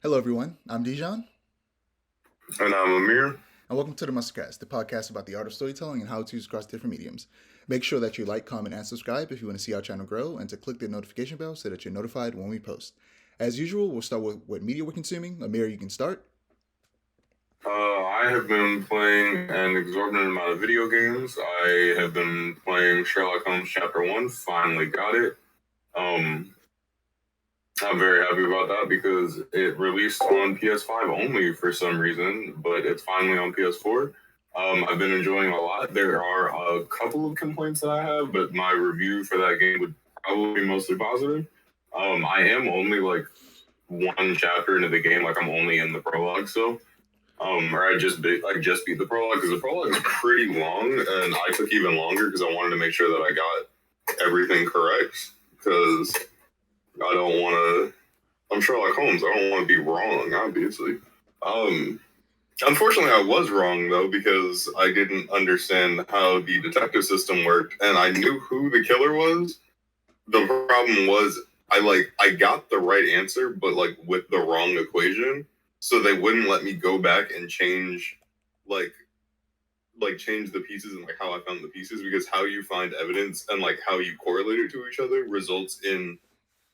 Hello, everyone. I'm Dijon, And I'm Amir. and welcome to the Mustcast, the podcast about the art of storytelling and how to use across different mediums. Make sure that you like, comment, and subscribe if you want to see our channel grow, and to click the notification bell so that you're notified when we post. As usual, we'll start with what media we're consuming. Amir, you can start. I have been playing an exorbitant amount of video games. I have been playing Sherlock Holmes Chapter 1, finally got it. Um, I'm very happy about that because it released on PS5 only for some reason, but it's finally on PS4. I've been enjoying a lot. There are a couple of complaints that I have, but my review for that game would probably be mostly positive. I am only like one chapter into the game, like I'm only in the prologue still. Or I just beat the prologue because the prologue is pretty long, and I took even longer because I wanted to make sure that I got everything correct. Because I don't want to. I'm Sherlock Holmes. I don't want to be wrong, obviously. Um, Unfortunately, I was wrong though because I didn't understand how the detective system worked, and I knew who the killer was. The problem was I got the right answer, but like with the wrong equation, so they wouldn't let me go back and like change the pieces and like how I found the pieces because how you find evidence and like how you correlate it to each other results in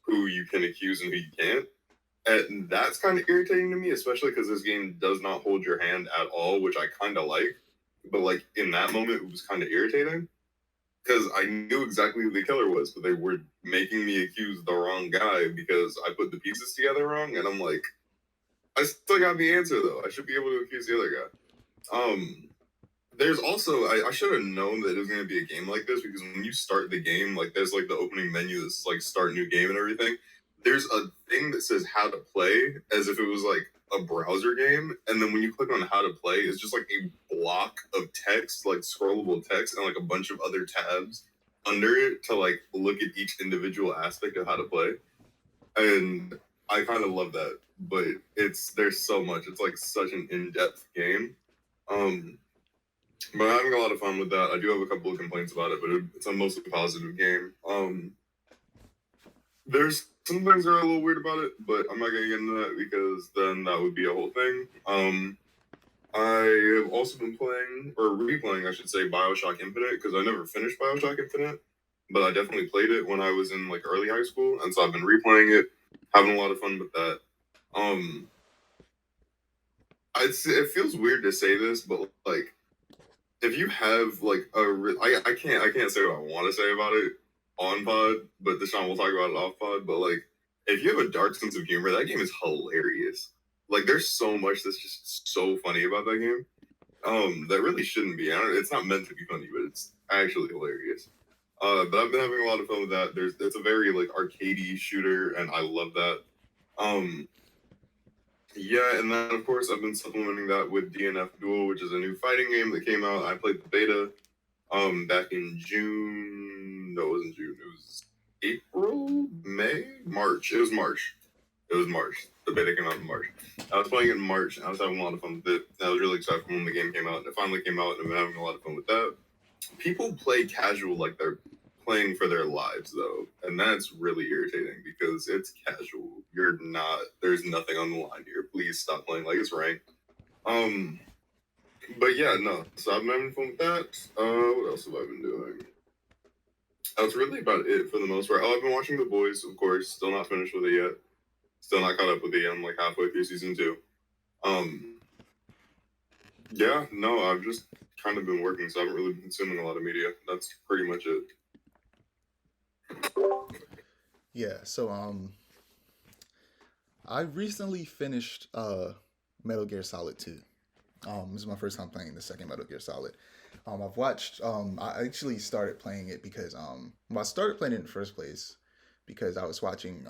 who you can accuse and who you can't. And that's kind of irritating to me, especially because this game does not hold your hand at all, which I kind of like. But like in that moment, it was kind of irritating because I knew exactly who the killer was, but they were making me accuse the wrong guy because I put the pieces together wrong, and I'm like, I still got the answer though. I should be able to accuse the other guy. There's also I should have known that it was going to be a game like this because when you start the game, like there's like the opening menu that's like start new game and everything. There's a thing that says how to play as if it was like a browser game, and then when you click on how to play, it's just like a block of text, like scrollable text, and like a bunch of other tabs under it to like look at each individual aspect of how to play. And I kind of love that, but it's there's so much. It's like such an in-depth game. Um, but I'm having a lot of fun with that. I do have a couple of complaints about it, but it's a mostly positive game. There's some things that are a little weird about it, but I'm not gonna get into that because then that would be a whole thing. I have also been playing or replaying, I should say, Bioshock Infinite because I never finished Bioshock Infinite, but I definitely played it when I was in like early high school, and so I've been replaying it, having a lot of fun with that. Um, it feels weird to say this, but like if you have like I can't say what I want to say about it on pod, but Deshaun will talk about it off pod. But like if you have a dark sense of humor, that game is hilarious. Like there's so much that's just so funny about that game. That really shouldn't be. It's not meant to be funny, but it's actually hilarious. But I've been having a lot of fun with that. It's a very like arcadey shooter, and I love that. Um, yeah, and then of course I've been supplementing that with DNF Duel, which is a new fighting game that came out. I played the beta back in June. No, it wasn't June. It was April, May, March. It was March. It was March. The beta came out in March. I was playing it in March. I was having a lot of fun with it. I was really excited when the game came out. It finally came out, and I've been having a lot of fun with that. People play casual like they're playing for their lives though, and that's really irritating because it's casual. You're not. There's nothing on the line here. Please stop playing like it's ranked. Um, but yeah, no. So I've been having fun with that. What else have I been doing? That's really about it for the most part. Oh, I've been watching The Boys, of course. Still not finished with it yet. Still not caught up with it. I'm like halfway through season two. Um, yeah, no, I've just kind of been working, so I haven't really been consuming a lot of media. That's pretty much it. Yeah. I recently finished Metal Gear Solid 2. This is my first time playing the second Metal Gear Solid. I've watched. I actually started playing it because I started playing it in the first place because I was watching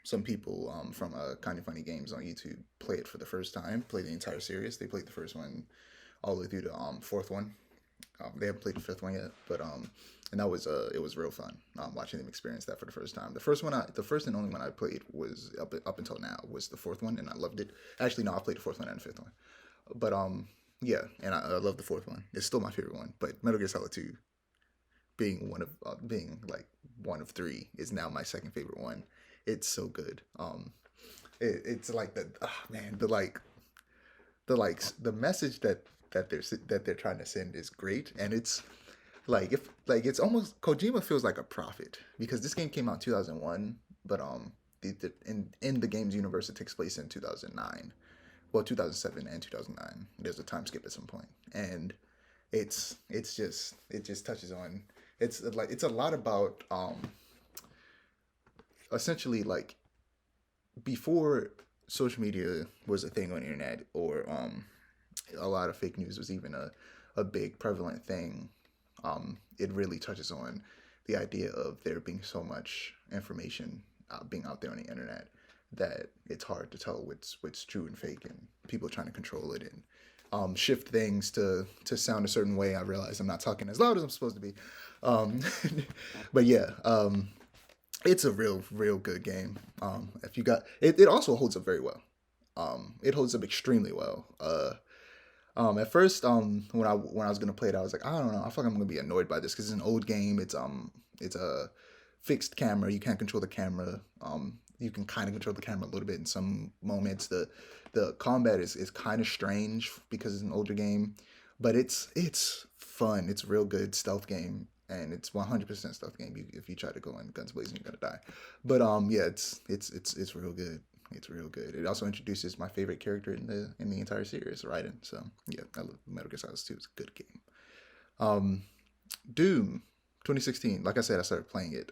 some people from Kind of Funny Games on YouTube play it for the first time, play the entire series. They played the first one all the way through the fourth one. They haven't played the fifth one yet, but and that was it was real fun watching them experience that for the first time. The first and only one I played was up until now was the fourth one, and I loved it. Actually, no, I played the fourth one and the fifth one, but yeah, and I love the fourth one. It's still my favorite one, but Metal Gear Solid 2 being like one of three is now my second favorite one. It's so good. it's like man, the message that they're trying to send is great, and it's like if like it's almost Kojima feels like a prophet because this game came out in 2001, but in the game's universe it takes place in 2009, well 2007 and 2009. There's a time skip at some point, and it just touches on it's a lot about essentially like before social media was a thing on the internet or a lot of fake news was even a big prevalent thing. It really touches on the idea of there being so much information being out there on the internet that it's hard to tell what's true and fake, and people trying to control it and shift things to sound a certain way. I realize I'm not talking as loud as I'm supposed to be, um, but yeah, it's a real good game. If you got it, it also holds up very well. It holds up extremely well. At first, when I was gonna play it, I was like, I don't know, I feel like I'm gonna be annoyed by this because it's an old game. It's a fixed camera. You can't control the camera. You can kind of control the camera a little bit in some moments. The combat is kind of strange because it's an older game, but it's fun. It's a real good stealth game, and it's 100% stealth game. If you try to go in guns blazing, you're gonna die. But yeah, it's real good. It's real good. It also introduces my favorite character in the entire series, Raiden. So yeah, I love Metal Gear Solid 2. It's a good game. Um, Doom 2016. Like I said, I started playing it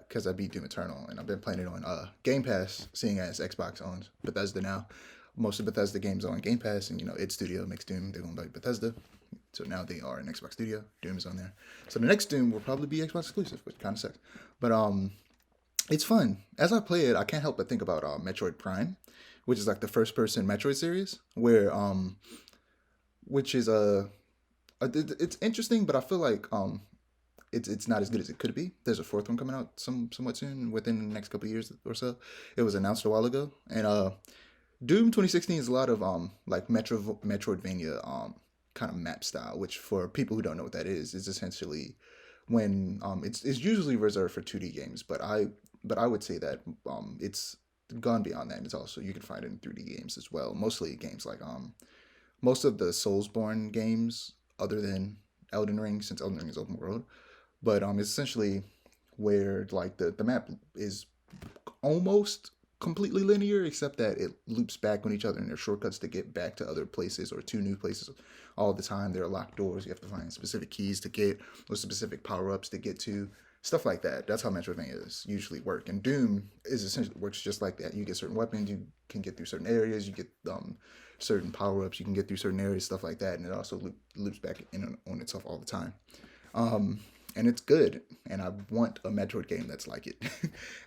because I beat Doom Eternal, and I've been playing it on Game Pass, seeing as Xbox owns Bethesda now. Most of Bethesda games are on Game Pass, and id Studio makes Doom. They're owned by Bethesda, so now they are an Xbox Studio. Doom is on there. So the next Doom will probably be Xbox exclusive, which kind of sucks. But it's fun. As I play it, I can't help but think about Metroid Prime, which is like the first person Metroid series, where which is it's interesting, but I feel like it's not as good as it could be. There's a fourth one coming out somewhat soon, within the next couple of years or so. It was announced a while ago, and Doom 2016 is a lot of like Metroidvania kind of map style, which for people who don't know what that is essentially when it's usually reserved for 2D games, but I would say that it's gone beyond that. It's also you can find it in 3D games as well. Mostly games like most of the Soulsborne games, other than Elden Ring, since Elden Ring is open world, but it's essentially where like the map is almost completely linear, except that it loops back on each other and there's shortcuts to get back to other places or to new places all the time. There are locked doors you have to find specific keys to get or specific power-ups to get to, stuff like that. That's how Metroidvanias usually work, and Doom is essentially works just like that. You get certain weapons, you can get through certain areas, you get certain power-ups, you can get through certain areas, stuff like that, and it also loops back in on itself all the time. And it's good, and I want a Metroid game that's like it.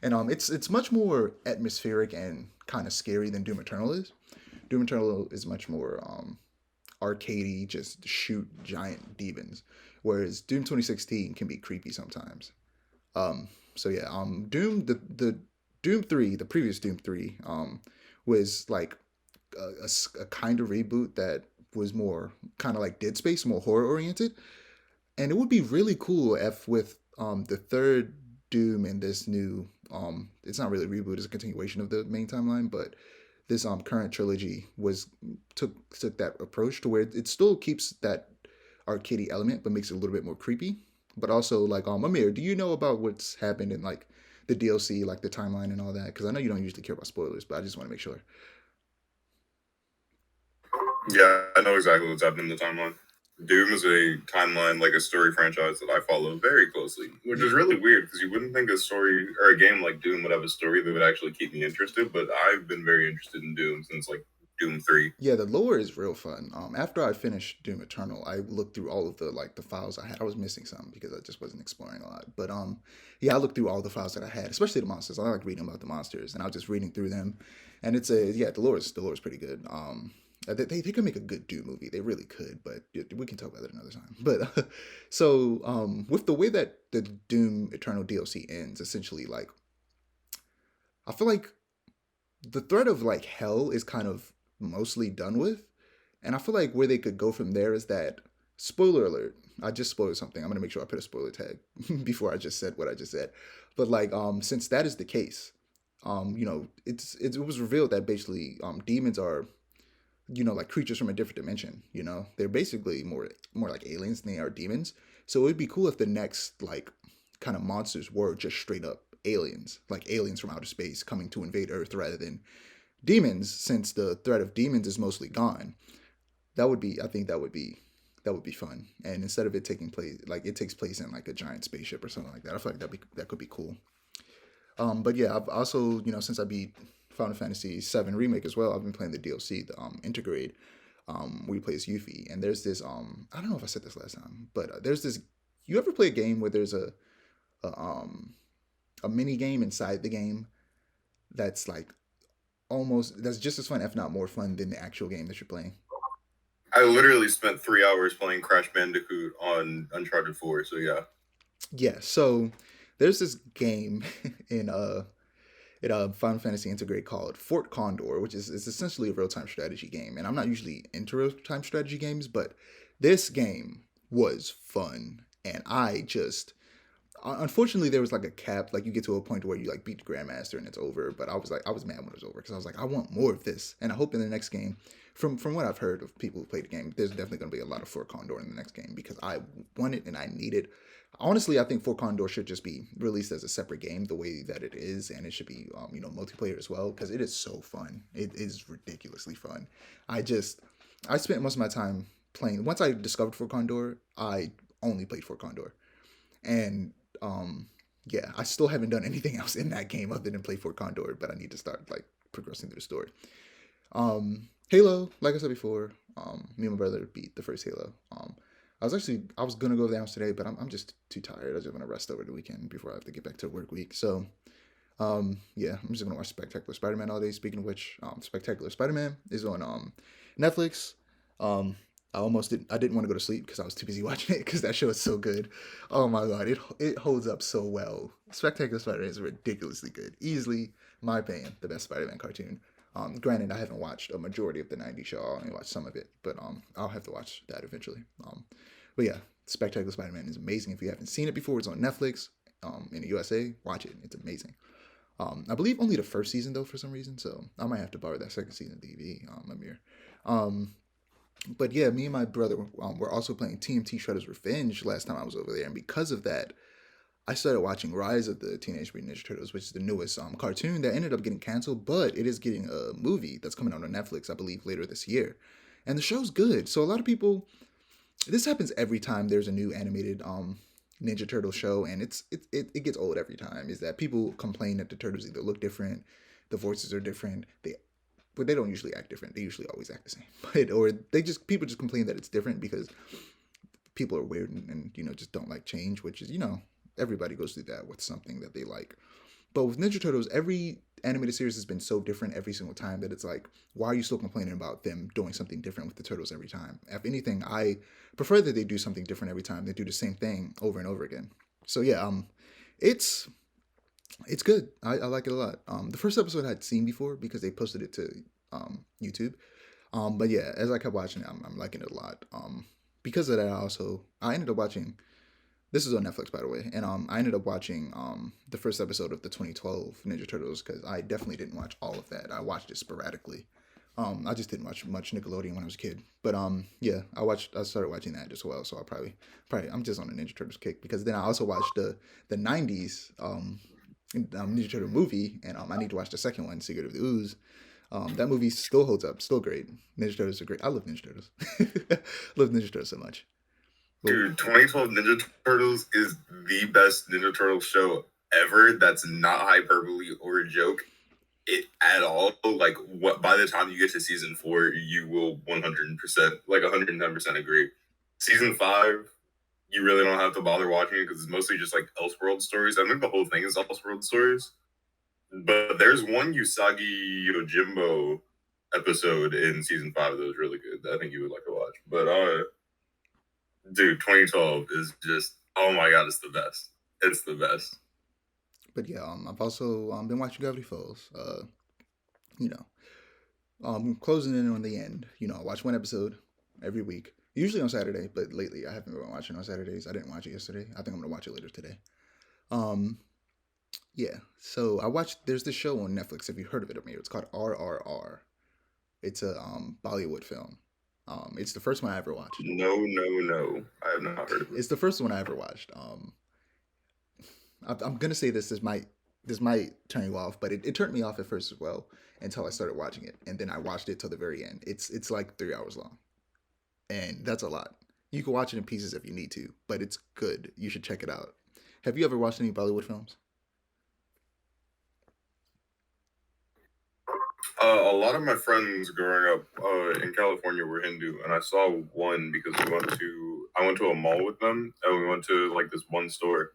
And it's much more atmospheric and kind of scary than Doom Eternal is. Doom Eternal is much more arcadey, just shoot giant demons, whereas Doom 2016 can be creepy sometimes. So yeah, the Doom 3, the previous Doom 3, was like a kind of reboot that was more kind of like Dead Space, more horror oriented. And it would be really cool if with the third Doom and this new it's not really a reboot, it's a continuation of the main timeline, but this current trilogy took that approach to where it still keeps that arcadey element but makes it a little bit more creepy. But also like Amir, do you know about what's happened in like the DLC, like the timeline and all that? Because I know you don't usually care about spoilers, but I just want to make sure. Yeah, I know exactly what's happening in the timeline. Doom is a timeline, like a story franchise that I follow very closely, which is really weird because you wouldn't think a story or a game like Doom would have a story that would actually keep me interested, but I've been very interested in Doom since like Doom 3. Yeah, the lore is real fun. After I finished Doom Eternal, I looked through all of the files I had. I was missing some because I just wasn't exploring a lot. But yeah, I looked through all the files that I had, especially the monsters. I like reading about the monsters, and I was just reading through them. And the lore is pretty good. They could make a good Doom movie. They really could, but we can talk about it another time. But so with the way that the Doom Eternal DLC ends, essentially, like I feel like the threat of like hell is kind of mostly done with, and I feel like where they could go from there is that, spoiler alert, I just spoiled something. I'm gonna make sure I put a spoiler tag before I just said what I just said. But like since that is the case, it was revealed that basically demons are like creatures from a different dimension. They're basically more like aliens than they are demons. So it would be cool if the next like kind of monsters were just straight up aliens, like aliens from outer space coming to invade Earth rather than demons, since the threat of demons is mostly gone. I think that would be fun. And instead of it taking place like it takes place in like a giant spaceship or something like that, I feel like that could be cool. But yeah, I've also, since I beat Final Fantasy VII Remake as well, I've been playing the DLC, the intergrade, where you play as Yuffie. And there's this, I don't know if I said this last time, but there's this. You ever play a game where there's a um a mini game inside the game that's like that's just as fun, if not more fun, than the actual game that you're playing? I literally spent 3 hours playing Crash Bandicoot on Uncharted 4, so yeah. Yeah. So there's this game in Final Fantasy Integrate called Fort Condor, which is essentially a real time strategy game. And I'm not usually into real time strategy games, but this game was fun, and I just unfortunately there was like a cap, like you get to a point where you like beat the grandmaster and it's over. But I was mad when it was over because I was like, I want more of this, and I hope in the next game. From what I've heard of people who played the game, there's definitely going to be a lot of Fort Condor in the next game because I want it and I need it. Honestly, I think Fort Condor should just be released as a separate game the way that it is, and it should be multiplayer as well because it is so fun. It is ridiculously fun. I spent most of my time playing. Once I discovered Fort Condor, I only played Fort Condor, and yeah, I still haven't done anything else in that game other than play Fort Condor. But I need to start like progressing through the story. Halo, like I said before, me and my brother beat the first Halo. I was gonna go down today, but I'm just too tired. I just want to rest over the weekend before I have to get back to work week. So, yeah, I'm just gonna watch Spectacular Spider-Man all day. Speaking of which, Spectacular Spider-Man is on Netflix. I didn't want to go to sleep because I was too busy watching it because that show is so good. Oh my god, it holds up so well. Spectacular Spider-Man is ridiculously good. Easily, my opinion, the best Spider-Man cartoon. Granted, I haven't watched a majority of the '90s show. I only watched some of it, but I'll have to watch that eventually. But yeah, Spectacular Spider-Man is amazing. If you haven't seen it before, it's on Netflix. In the USA, watch it. It's amazing. I believe only the first season though for some reason, so I might have to borrow that second season DVD. Amir. But yeah, me and my brother were also playing TMT Shredder's Revenge last time I was over there, and because of that, I started watching Rise of the Teenage Mutant Ninja Turtles, which is the newest cartoon that ended up getting canceled, but it is getting a movie that's coming out on Netflix, I believe, later this year. And the show's good. So a lot of people, this happens every time there's a new animated Ninja Turtle show, and it gets old every time. Is that people complain that the turtles either look different, the voices are different, but they don't usually act different. They usually always act the same. Or people just complain that it's different because people are weird and just don't like change, which is everybody goes through that with something that they like. But with Ninja Turtles, every animated series has been so different every single time that it's like, why are you still complaining about them doing something different with the Turtles every time? If anything, I prefer that they do something different every time. They do the same thing over and over again. So yeah, it's good. I like it a lot. The first episode I'd seen before because they posted it to YouTube. But yeah, as I kept watching it, I'm liking it a lot. Because of that, I ended up watching. This is on Netflix, by the way, and I ended up watching the first episode of the 2012 Ninja Turtles because I definitely didn't watch all of that. I watched it sporadically. I just didn't watch much Nickelodeon when I was a kid, but yeah, I started watching that as well. So I probably I'm just on a Ninja Turtles kick because then I also watched the *90s Ninja Turtle movie, and I need to watch the second one, Secret of the Ooze. That movie still holds up, still great. Ninja Turtles are great. I love Ninja Turtles. Love Ninja Turtles so much. Dude, 2012 Ninja Turtles is the best Ninja Turtles show ever. That's not hyperbole or a joke at all. Like, what? By the time you get to season 4, you will 100%, like 110% agree. Season 5, you really don't have to bother watching it because it's mostly just like Elseworld stories. I think the whole thing is Elseworld stories. But there's one Usagi Yojimbo episode in season 5 that was really good that I think you would like to watch. But dude, 2012 is just, oh my god, it's the best. It's the best. But yeah, I've also been watching Gravity Falls. Closing in on the end. I watch one episode every week, usually on Saturday. But lately, I haven't been watching on Saturdays. I didn't watch it yesterday. I think I'm gonna watch it later today. Um, Yeah. So I watched. There's this show on Netflix. Have you heard of it, Amir? It's called RRR. It's a Bollywood film. It's the first one I ever watched. No, no, no. I have not heard of it. It's the first one I ever watched. I'm gonna say this might turn you off, but it turned me off at first as well until I started watching it, and then I watched it till the very end. It's like 3 hours long, and that's a lot. You can watch it in pieces if you need to, but it's good. You should check it out. Have you ever watched any Bollywood films? A lot of my friends growing up in California were Hindu, and I saw one because I went to a mall with them, and we went to like this one store,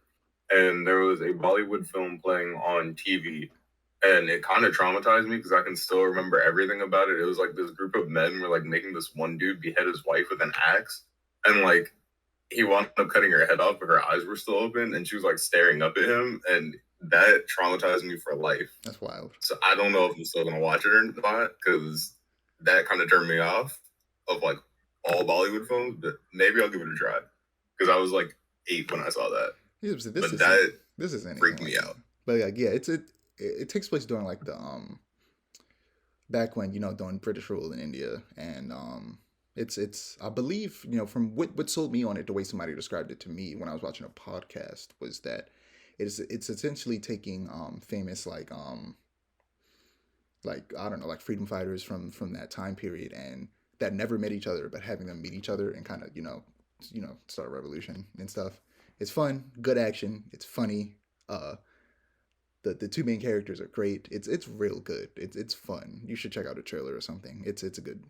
and there was a Bollywood film playing on TV, and it kind of traumatized me because I can still remember everything about it. It was like this group of men were like making this one dude behead his wife with an axe, and like he wound up cutting her head off, but her eyes were still open, and she was like staring up at him, and that traumatized me for life. That's wild. So I don't know if I'm still gonna watch it or not because that kind of turned me off of like all Bollywood films. But maybe I'll give it a try because I was like 8 when I saw that. Yeah, But that this isn't freaked me out. But like, yeah, it takes place during like the back when during British rule in India, and it's I believe from what sold me on it, the way somebody described it to me when I was watching a podcast was that it's essentially taking famous like I don't know, like freedom fighters from that time period and that never met each other, but having them meet each other and kind of start a revolution and stuff. It's fun, good action, it's funny. The two main characters are great. It's real good. It's fun. You should check out a trailer or something. It's a good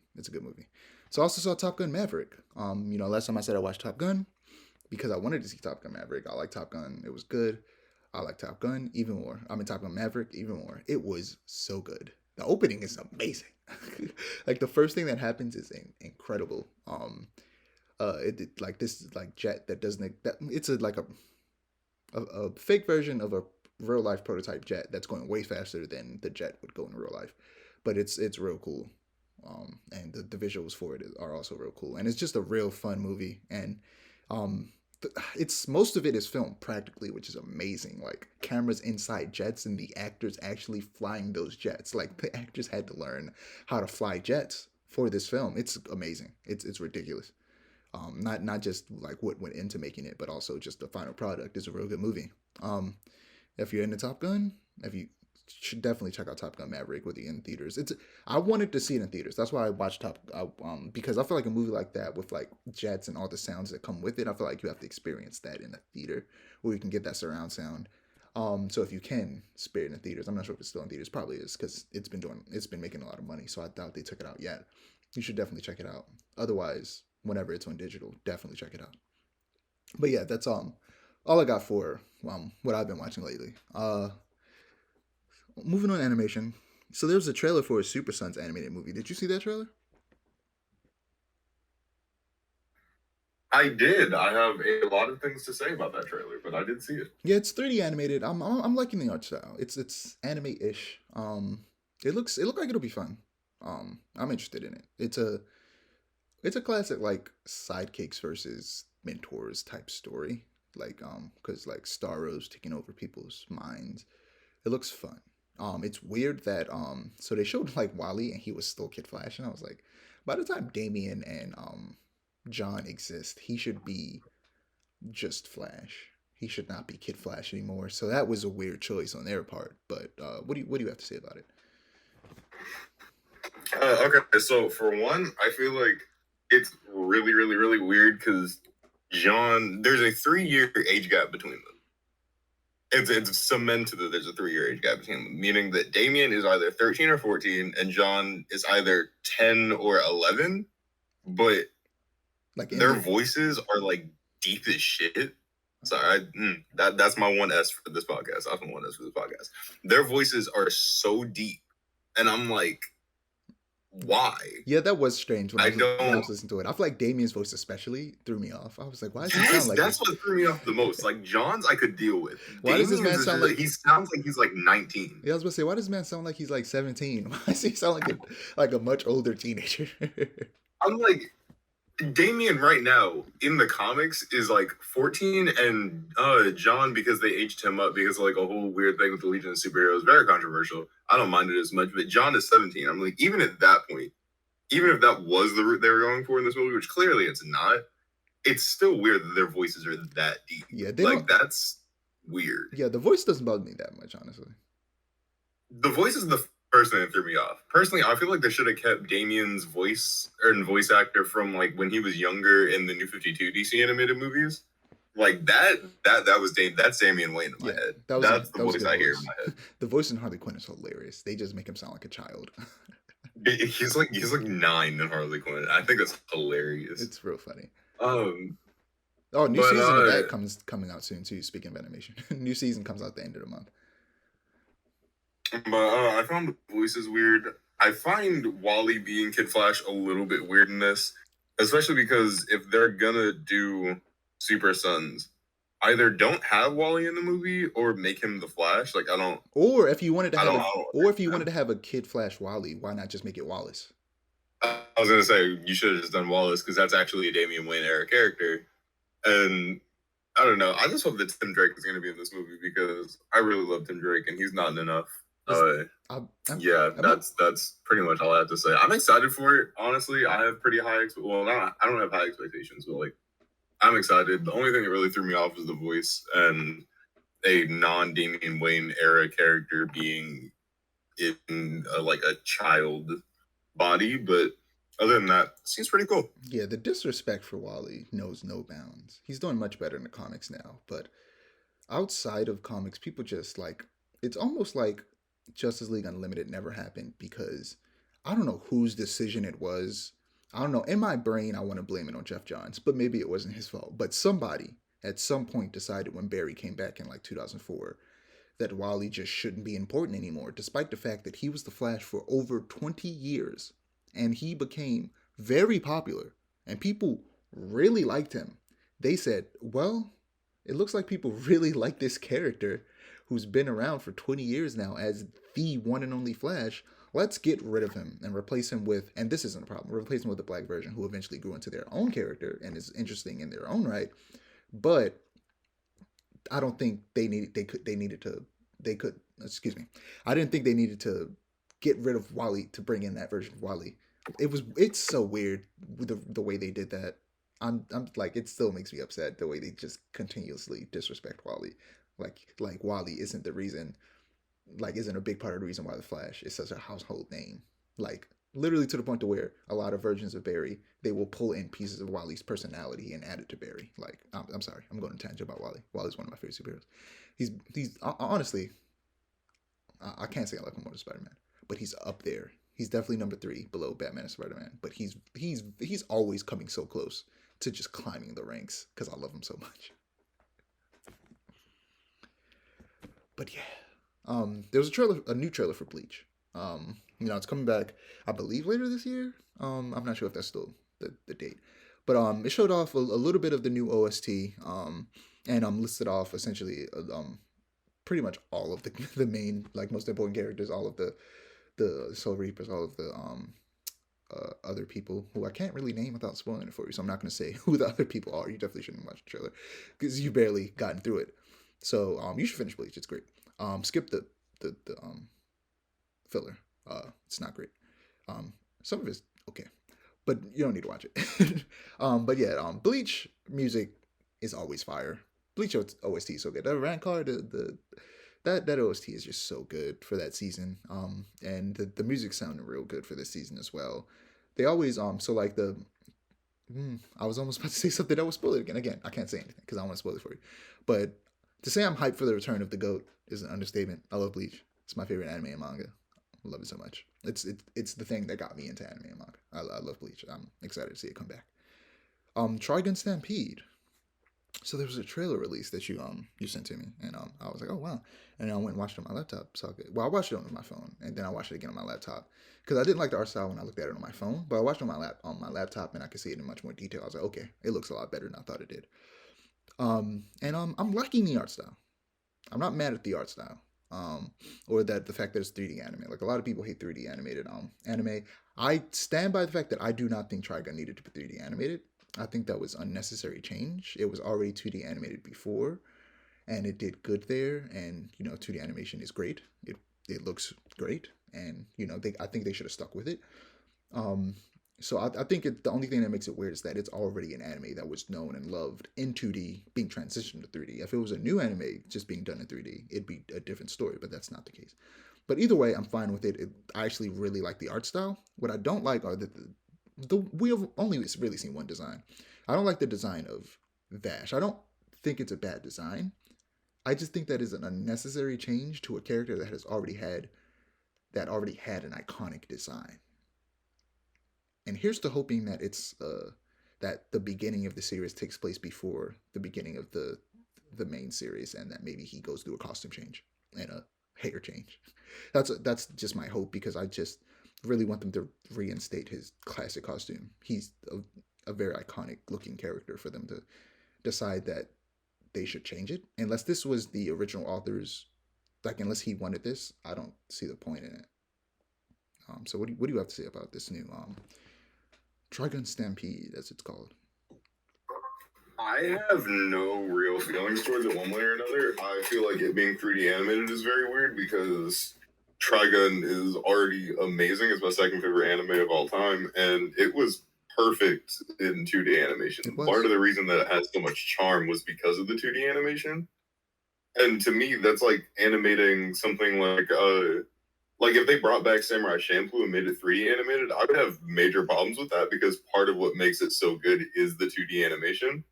movie. So I also saw Top Gun Maverick. Last time I said I watched Top Gun because I wanted to see Top Gun Maverick. I like Top Gun. It was good. I like Top Gun even more. I mean Top Gun Maverick even more. It was so good. The opening is amazing. Like the first thing that happens is incredible. Like this like jet that doesn't that it's a fake version of a real life prototype jet that's going way faster than the jet would go in real life, but it's real cool. And the visuals for it are also real cool, and it's just a real fun movie. And um, it's most of it is filmed practically, which is amazing. Like cameras inside jets and the actors actually flying those jets. Like the actors had to learn how to fly jets for this film. It's amazing. It's ridiculous. Not just like what went into making it, but also just the final product is a real good movie. If you're into Top Gun, if you should definitely check out Top Gun Maverick with it in theaters. I wanted to see it in theaters. That's why I watched because I feel like a movie like that with like jets and all the sounds that come with it, I feel like you have to experience that in a theater where you can get that surround sound. So if you can spare it in the theaters, I'm not sure if it's still in theaters. Probably is because it's been making a lot of money. So I doubt they took it out yet. You should definitely check it out. Otherwise, whenever it's on digital, definitely check it out. But yeah, that's all I got for what I've been watching lately. Moving on to animation. So there was a trailer for a Super Sons animated movie. Did you see that trailer? I did. I have a lot of things to say about that trailer, but I did see it. Yeah, it's 3D animated. I'm liking the art style. It's anime-ish. It looked like it'll be fun. I'm interested in it. It's a classic like sidekicks versus mentors type story. Like because like Starro's taking over people's minds. It looks fun. It's weird that so they showed like Wally and he was still Kid Flash, and I was like, by the time Damien and John exist, he should be just Flash. He should not be Kid Flash anymore. So that was a weird choice on their part. But what do you have to say about it? Okay, so for one, I feel like it's really, really, really weird because John, there's a 3-year age gap between them. It's cemented that there's a 3-year age gap between them, meaning that Damien is either 13 or 14, and John is either 10 or 11. But like their voices are like deep as shit. Sorry, that's my 1S for this podcast. That's my 1S for this podcast. Their voices are so deep, and I'm like, why? Yeah, that was strange when I was listening to it. I feel like Damien's voice especially threw me off. I was like, why does he sound like that's what threw me off the most. Like John's I could deal with. Why does this man sound like he sounds like he's like 19? Yeah, I was gonna say, why does this man sound like he's like 17? Why does he sound like a much older teenager? I'm like, Damien right now in the comics is like 14, and John, because they aged him up because of like a whole weird thing with the Legion of Superheroes, very controversial. I don't mind it as much, but John is 17. I'm like, even at that point, even if that was the route they were going for in this movie, which clearly it's not, it's still weird that their voices are that deep. Yeah, like that's weird. Yeah, the voice doesn't bother me that much, honestly. The voice is the first thing that threw me off. Personally, I feel like they should have kept Damien's voice voice actor from like when he was younger in the New 52 DC animated movies. Like that was that's Damian Wayne in my head. That's the voice I hear in my head. The voice in Harley Quinn is hilarious. They just make him sound like a child. he's like 9 in Harley Quinn. I think that's hilarious. It's real funny. New season of that coming out soon too. Speaking of animation, new season comes out at the end of the month. But I found the voices weird. I find Wally being Kid Flash a little bit weird in this, especially because if they're gonna do Super Sons, either don't have Wally in the movie or make him the Flash. Like I don't. Or if you wanted to have, wanted to have a Kid Flash Wally, why not just make it Wallace? I was gonna say you should have just done Wallace because that's actually a Damian Wayne era character, and I don't know. I just hope that Tim Drake is gonna be in this movie because I really love Tim Drake and he's not in enough. That's pretty much all I have to say. I'm excited for it. Honestly, I have pretty high. I don't have high expectations, but like, I'm excited. The only thing that really threw me off was the voice and a non-Damian Wayne era character being in like a child body. But other than that, it seems pretty cool. Yeah, the disrespect for Wally knows no bounds. He's doing much better in the comics now, but outside of comics, people just like it's almost like Justice League Unlimited never happened because I don't know whose decision it was. I don't know. In my brain, I want to blame it on Jeff Johns, but maybe it wasn't his fault. But somebody at some point decided when Barry came back in like 2004 that Wally just shouldn't be important anymore, despite the fact that he was the Flash for over 20 years and he became very popular and people really liked him. They said, well, it looks like people really like this character who's been around for 20 years now as the one and only Flash. Let's get rid of him and replace him with, and this isn't a problem, replace him with a black version who eventually grew into their own character and is interesting in their own right. But I don't think I didn't think they needed to get rid of Wally to bring in that version of Wally. It's so weird the way they did that. I'm like, it still makes me upset the way they just continuously disrespect Wally. Like Wally isn't the reason, isn't a big part of the reason why the Flash is such a household name. Like literally to the point to where a lot of versions of Barry, they will pull in pieces of Wally's personality and add it to Barry. Like I'm sorry, I'm going to tangent about Wally. Wally's one of my favorite superheroes. He's honestly, I can't say I like him more than Spider-Man, but he's up there. He's definitely number 3 below Batman and Spider-Man. But he's always coming so close to just climbing the ranks because I love him so much. But yeah, there was a new trailer for Bleach. It's coming back, I believe, later this year. I'm not sure if that's still the date, but it showed off a little bit of the new OST, and listed off essentially pretty much all of the main most important characters, all of the Soul Reapers, all of the other people who I can't really name without spoiling it for you. So I'm not going to say who the other people are. You definitely shouldn't watch the trailer because you barely gotten through it. So you should finish Bleach. It's great. Skip the filler. It's not great. Some of it's okay, but you don't need to watch it. But yeah, Bleach music is always fire. Bleach OST is so good. That Rancor, that OST is just so good for that season. And the music sounded real good for this season as well. They always I was almost about to say something that was spoiled again. Again, I can't say anything because I don't want to spoil it for you. But to say I'm hyped for the return of the GOAT is an understatement. I love Bleach. It's my favorite anime and manga. I love it so much. It's the thing that got me into anime and manga. I love Bleach. I'm excited to see it come back. Trigun Stampede. So there was a trailer release that you sent to me, and I was like, oh wow, and I went and watched it on my laptop. So I watched it on my phone, and then I watched it again on my laptop because I didn't like the art style when I looked at it on my phone, but I watched it on my laptop, and I could see it in much more detail. I was like, okay, it looks a lot better than I thought it did. I'm liking the art style. I'm not mad at the art style. or that the fact that it's 3D anime. Like a lot of people hate 3D animated anime. I stand by the fact that I do not think Trigun needed to be 3D animated. I think that was unnecessary change. It was already 2D animated before, and it did good there. And 2D animation is great. It looks great, and I think they should have stuck with it. So I think the only thing that makes it weird is that it's already an anime that was known and loved in 2D being transitioned to 3D. If it was a new anime just being done in 3D, it'd be a different story, but that's not the case. But either way, I'm fine with it. I actually really like the art style. What I don't like are we have only really seen one design. I don't like the design of Vash. I don't think it's a bad design. I just think that is an unnecessary change to a character that already had an iconic design. And here's to hoping that it's that the beginning of the series takes place before the beginning of the main series, and that maybe he goes through a costume change and a hair change. That's just my hope, because I just really want them to reinstate his classic costume. He's a very iconic looking character for them to decide that they should change it. Unless this was the original author's, unless he wanted this, I don't see the point in it. So what do you have to say about this new Trigun Stampede, as it's called? I have no real feelings towards it one way or another. I feel like it being 3D animated is very weird because Trigun is already amazing. It's my second favorite anime of all time, and it was perfect in 2D animation. Part of the reason that it has so much charm was because of the 2D animation. And to me, that's like animating something like if they brought back Samurai Champloo and made it 3D animated, I would have major problems with that, because part of what makes it so good is the 2D animation.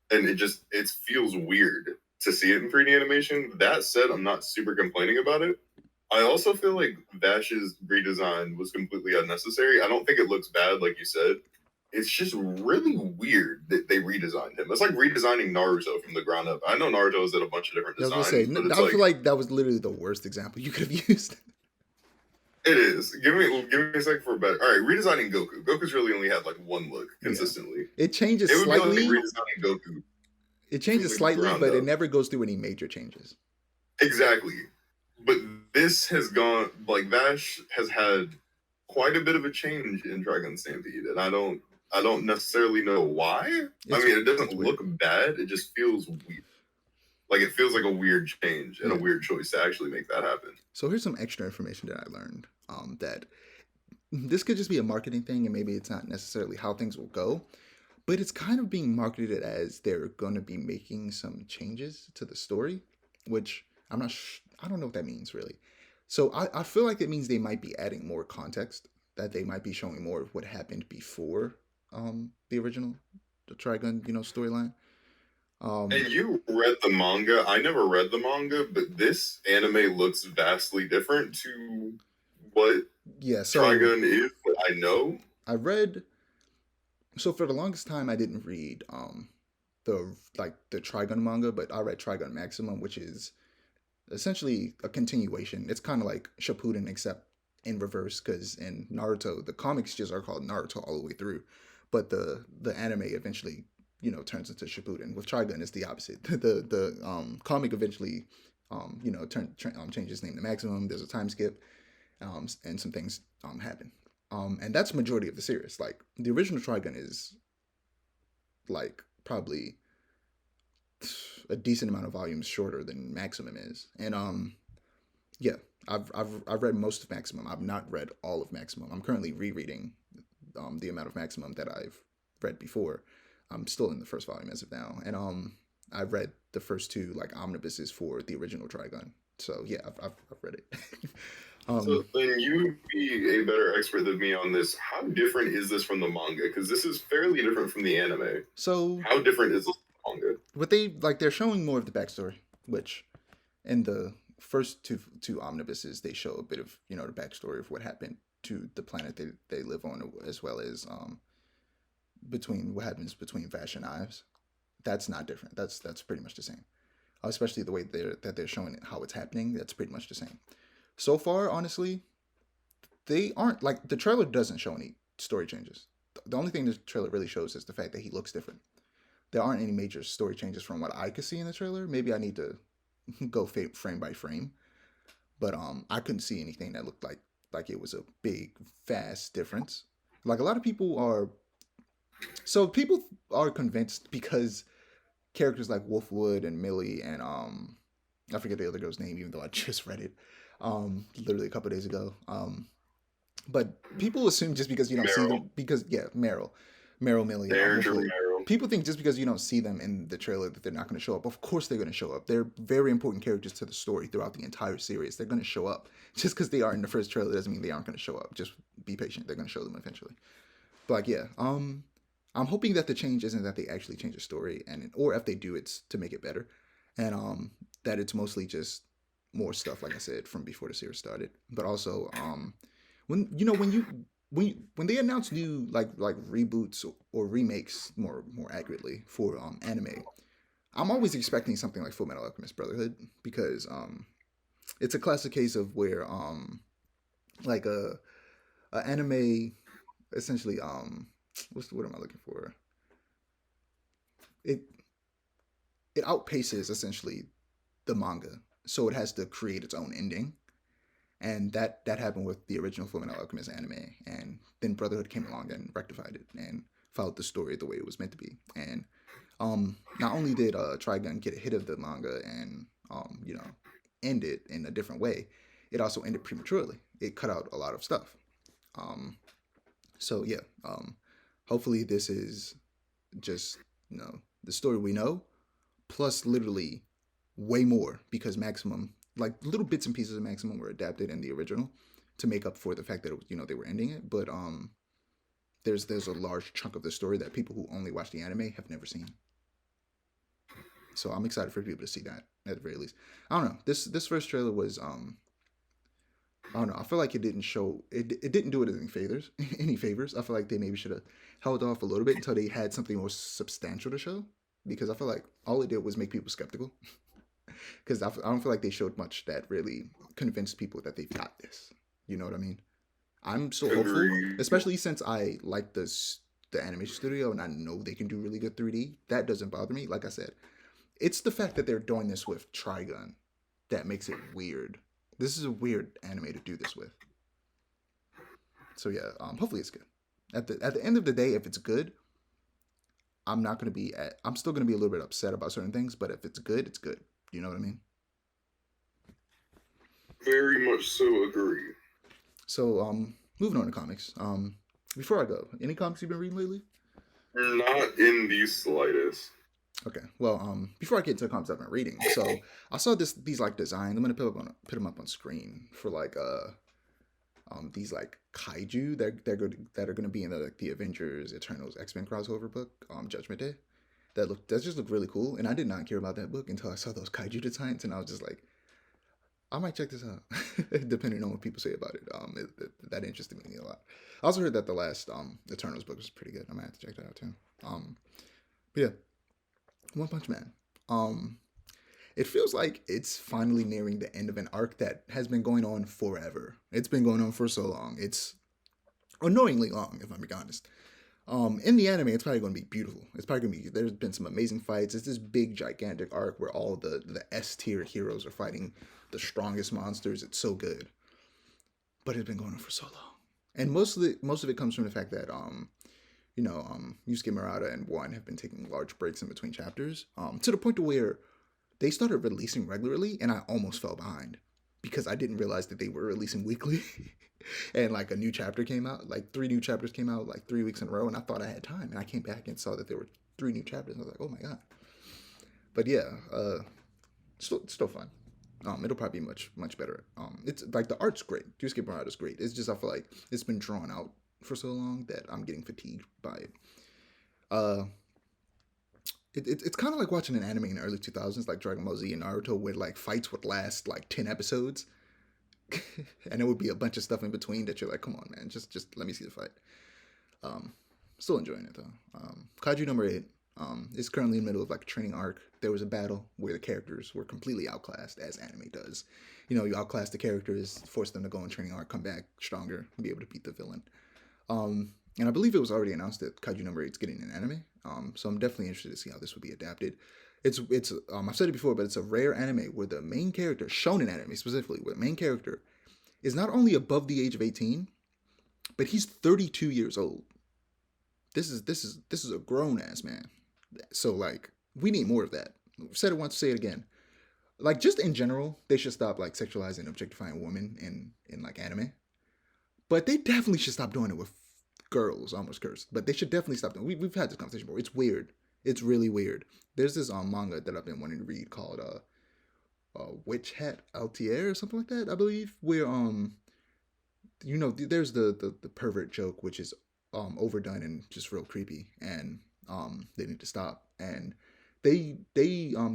And it feels weird to see it in 3D animation. That said, I'm not super complaining about it. I also feel like Vash's redesign was completely unnecessary. I don't think it looks bad, like you said. It's just really weird that they redesigned him. It's like redesigning Naruto from the ground up. I know Naruto is at a bunch of different designs. I feel like that was literally the worst example you could have used. It is. Give me a second for a better. All right, redesigning Goku. Goku's really only had like one look consistently. Yeah. It changes slightly. It would be like redesigning Goku. It changes slightly, but it never goes through any major changes. Exactly. But this has gone, like, Vash has had quite a bit of a change in Trigun Stampede, and I don't necessarily know why. It doesn't look bad. It just feels weird. Like, it feels like a weird change and a weird choice to actually make that happen. So here's some extra information that I learned. That this could just be a marketing thing, and maybe it's not necessarily how things will go, but it's kind of being marketed as they're going to be making some changes to the story, which I don't know what that means really. So I feel like it means they might be adding more context, that they might be showing more of what happened before the original Trigun, storyline. And you read the manga. I never read the manga, but this anime looks vastly different to what Trigun is, what I know. So for the longest time I didn't read the Trigun manga, but I read Trigun Maximum, which is essentially a continuation. It's kind of like Shippuden, except in reverse, because in Naruto the comics just are called Naruto all the way through, but the anime eventually turns into Shippuden. With Trigun, it's the opposite. The comic eventually changes its name to Maximum. There's a time skip, and some things happen. And that's majority of the series. Like, the original Trigun is like probably a decent amount of volumes shorter than Maximum is. And I've read most of Maximum. I've not read all of Maximum. I'm currently rereading the amount of Maximum that I've read before. I'm still in the first volume as of now, and I've read the first two omnibuses for the original Trigun. So yeah, I've read it. So then you be a better expert than me on this. How different is this from the manga? Because this is fairly different from the anime. So how different is this from the manga? They're showing more of the backstory, which in the first two omnibuses they show a bit of the backstory of what happened to the planet they live on, as well as what happens between Vash and Ives. That's not different. That's pretty much the same. Especially the way that they're showing it, how it's happening. That's pretty much the same. So far, honestly, they aren't the trailer doesn't show any story changes. The only thing the trailer really shows is the fact that he looks different. There aren't any major story changes from what I could see in the trailer. Maybe I need to go frame by frame. but I couldn't see anything that looked like it was a big, vast difference. Like a lot of people are, so people are convinced because characters like Wolfwood and Millie and I forget the other girl's name, even though I just read it literally a couple days ago. But people assume just because you don't see Meryl. them, because yeah, Meryl, Millie, There, Wolfwood. Meryl. People think just because you don't see them in the trailer that they're not going to show up. Of course they're going to show up. They're very important characters to the story throughout the entire series. They're going to show up. Just because they are in the first trailer doesn't mean they aren't going to show up. Just be patient. They're going to show them eventually. But like, yeah, I'm hoping that the change isn't that they actually change the story, and or if they do, it's to make it better, and that it's mostly just more stuff, like I said, from before the series started. But also, when you know when they announce new like reboots or remakes more accurately for anime, I'm always expecting something like Full Metal Alchemist Brotherhood because it's a classic case of where like a anime essentially what's the word am I looking for? It it outpaces essentially the manga, so it has to create its own ending, and that happened with the original Fullmetal Alchemist anime, and then Brotherhood came along and rectified it and followed the story the way it was meant to be. And not only did Trigun get a hit of the manga and end it in a different way, it also ended prematurely. It cut out a lot of stuff. Um, so yeah, hopefully this is just the story we know, plus literally way more because Maximum, like little bits and pieces of Maximum, were adapted in the original to make up for the fact that it was, they were ending it. But there's a large chunk of the story that people who only watch the anime have never seen. So I'm excited for people to see that at the very least. I don't know. This first trailer was I don't know. I feel like it didn't show it. It didn't do it any favors. Any favors. I feel like they maybe should have held off a little bit until they had something more substantial to show. Because I feel like all it did was make people skeptical. Because I don't feel like they showed much that really convinced people that they've got this. You know what I mean? I'm so hopeful, Agreed. especially since I like the animation studio and I know they can do really good 3D. That doesn't bother me. Like I said, it's the fact that they're doing this with Trigun that makes it weird. This is a weird anime to do this with. So yeah, hopefully it's good. At the end of the day, if it's good, I'm still gonna be a little bit upset about certain things, but if it's good, it's good. You know what I mean? Very much so agree. So moving on to comics. Before I go, any comics you've been reading lately? Not in the slightest. Okay. Well, before I get into the comics I've been reading, so I saw these like designs. I'm gonna put them up on screen for like these like kaiju that are gonna be in the Avengers Eternals X-Men crossover book, Judgment Day. That just looked really cool, and I did not care about that book until I saw those kaiju designs, and I was just like, I might check this out, depending on what people say about it. That interested me a lot. I also heard that the last Eternals book was pretty good. I might have to check that out too. But yeah, One Punch Man. It feels like it's finally nearing the end of an arc that has been going on forever. It's been going on for so long. It's annoyingly long, if I'm being honest. In the anime, it's probably going to be beautiful. It's probably going to be, there's been some amazing fights. It's this big, gigantic arc where all the S tier heroes are fighting the strongest monsters. It's so good. But it's been going on for so long. And most of it comes from the fact that, Yusuke Murata and One have been taking large breaks in between chapters, to the point to where they started releasing regularly, and I almost fell behind because I didn't realize that they were releasing weekly. And like a new chapter came out, like 3 new chapters came out like 3 weeks in a row, and I thought I had time, and I came back and saw that there were 3 new chapters. And I was like, oh my god! But yeah, still fun. It'll probably be much better. It's like the art's great. Yusuke Murata's great. It's just I feel like it's been drawn out for so long that I'm getting fatigued by it. It's kind of like watching an anime in the early 2000s, like Dragon Ball Z and Naruto, where like fights would last like 10 episodes. And there would be a bunch of stuff in between that you're like, come on, man, just let me see the fight. Still enjoying it though. Kaiju number 8 is currently in the middle of like a training arc. There was a battle where the characters were completely outclassed, as anime does. You outclass the characters, force them to go in training arc, come back stronger, and be able to beat the villain. And I believe it was already announced that Kaiju number 8 is getting an anime. So I'm definitely interested to see how this would be adapted. It's I've said it before, but it's a rare anime where the main character, shonen anime specifically, where the main character is not only above the age of 18, but he's 32 years old. This is a grown ass man. So like we need more of that. I've said it once, say it again. Like just in general, they should stop like sexualizing and objectifying women in like anime. But they definitely should stop doing it with girls. Almost cursed, but they should definitely stop doing. We've had this conversation before. It's weird. It's really weird. There's this manga that I've been wanting to read called Witch Hat Altier or something like that, I believe. Where there's the pervert joke, which is overdone and just real creepy, and they need to stop. And the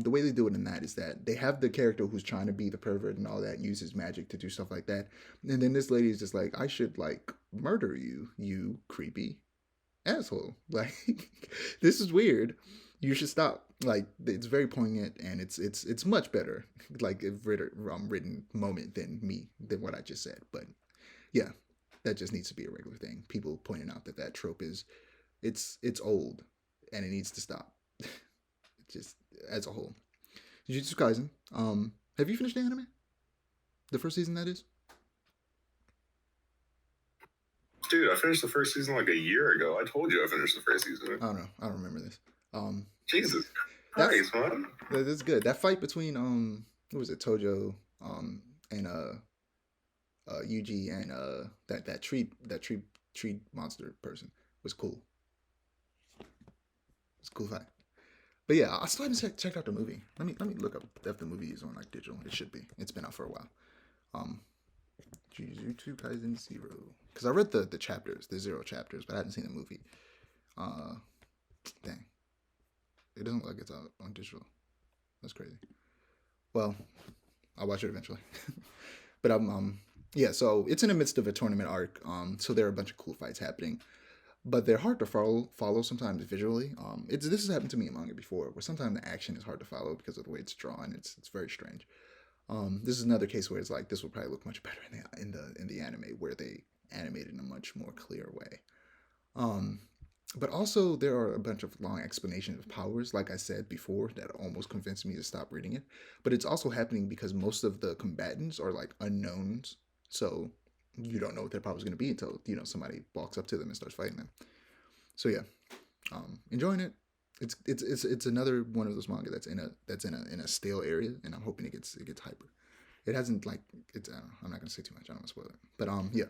way they do it in that is that they have the character who's trying to be the pervert and all that, and uses magic to do stuff like that, and then this lady is just like, I should like murder you, you creepy asshole. Like this is weird. You should stop. Like it's very poignant, and it's much better like a written moment than what I just said. But yeah, that just needs to be a regular thing. People pointing out that trope is it's old and it needs to stop. Just as a whole. Jujutsu Kaisen. Have you finished the anime? The first season, that is? Dude, I finished the first season like a year ago. I told you I finished the first season. I don't know. I don't remember this. Jesus Christ, man. That's good. That fight between what was it, Tojo, and Yuji and that tree monster person was cool. It's a cool fight. But yeah, I still haven't checked out the movie. Let me look up if the movie is on like digital. It should be. It's been out for a while. Jujutsu Kaisen 0. Because I read the chapters, the 0 chapters, but I hadn't seen the movie. Dang. It doesn't look like it's out on digital. That's crazy. Well, I'll watch it eventually. But yeah, so it's in the midst of a tournament arc. So there are a bunch of cool fights happening. But they're hard to follow sometimes visually. This has happened to me in manga before, where sometimes the action is hard to follow because of the way it's drawn. It's very strange. This is another case where it's like this would probably look much better in the anime, where they animate it in a much more clear way. But also there are a bunch of long explanations of powers, like I said before, that almost convinced me to stop reading it. But it's also happening because most of the combatants are like unknowns, so you don't know what their power is going to be until somebody walks up to them and starts fighting them. So yeah, enjoying it. It's another one of those manga that's in a stale area, and I'm hoping it gets hyper. It hasn't like it's. I'm not gonna say too much. I don't want to spoil it. But yeah.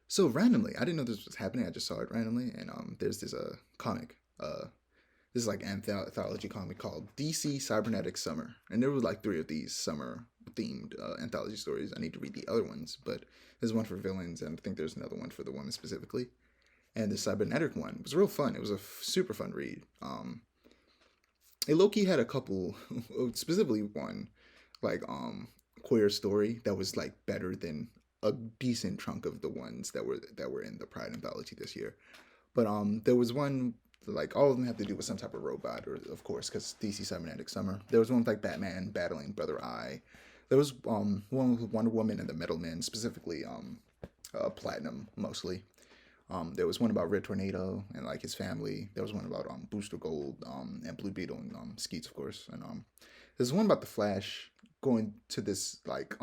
So randomly, I didn't know this was happening. I just saw it randomly, and there's this comic. This is like an anthology comic called DC Cybernetic Summer, and there were like 3 of these summer themed anthology stories. I need to read the other ones, but there's one for villains, and I think there's another one for the women specifically. And the cybernetic one was real fun. It was a super fun read. It low-key had a couple, specifically one, like queer story that was like better than a decent chunk of the ones that were in the Pride anthology this year. But there was one, like all of them have to do with some type of robot, or of course, because DC Cybernetic Summer. There was one with like Batman battling Brother Eye. There was one with Wonder Woman and the Metal Men, specifically Platinum mostly. There was one about Red Tornado and like his family. There was one about Booster Gold and Blue Beetle and Skeets, of course. And there's one about the Flash going to this like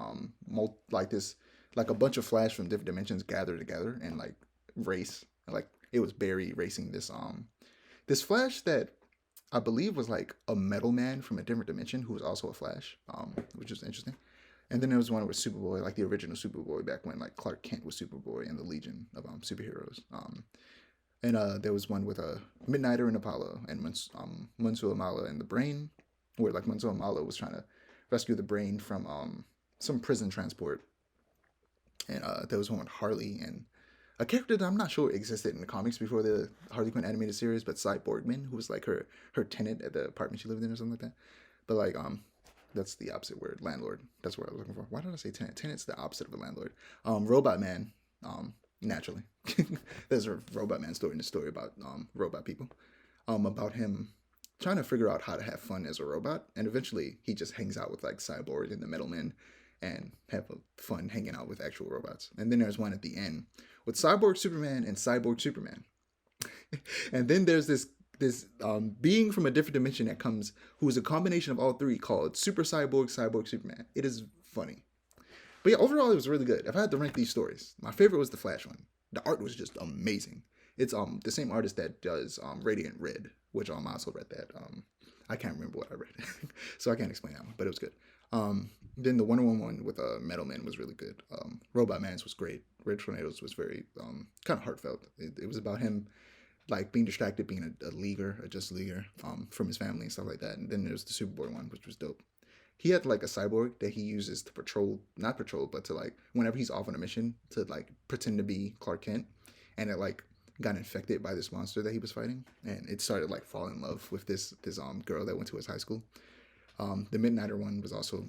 like a bunch of Flash from different dimensions gather together and like race. Like it was Barry racing this Flash that I believe was like a Metal Man from a different dimension who was also a Flash, which is interesting. And then there was one with Superboy, like the original Superboy back when like Clark Kent was Superboy in the Legion of superheroes. And there was one with a Midnighter and Apollo and Munsu Amala and the Brain, where like Munsu Amala was trying to rescue the Brain from some prison transport. And there was one with Harley and a character that I'm not sure existed in the comics before the Harley Quinn animated series, but Cyborgman, who was like her tenant at the apartment she lived in or something like that. But like that's the opposite word, landlord. That's what I was looking for. Why did I say tenant? Tenant's the opposite of a landlord. Robot Man, naturally. There's a Robot Man story in the story about robot people. About him trying to figure out how to have fun as a robot, and eventually he just hangs out with like Cyborg and the Metal Men and have fun hanging out with actual robots. And then there's one at the end with Cyborg Superman and Cyborg Superman. And then there's this this being from a different dimension that comes, who is a combination of all three, called Super Cyborg, Cyborg Superman. It is funny. But yeah, overall it was really good. If I had to rank these stories, my favorite was the Flash one. The art was just amazing. It's the same artist that does Radiant Red, which I also read that. I can't remember what I read, so I can't explain that one, but it was good. Then the Wonder Woman one with Metal Man was really good. Robot Man's was great. Red Tornadoes was very kind of heartfelt. It was about him like being distracted, being a leaguer, a just leaguer, from his family and stuff like that. And then there's the Superboy one, which was dope. He had like a cyborg that he uses to patrol, not patrol, but to like whenever he's off on a mission to like pretend to be Clark Kent, and it like got infected by this monster that he was fighting, and it started like falling in love with this girl that went to his high school. The Midnighter one was also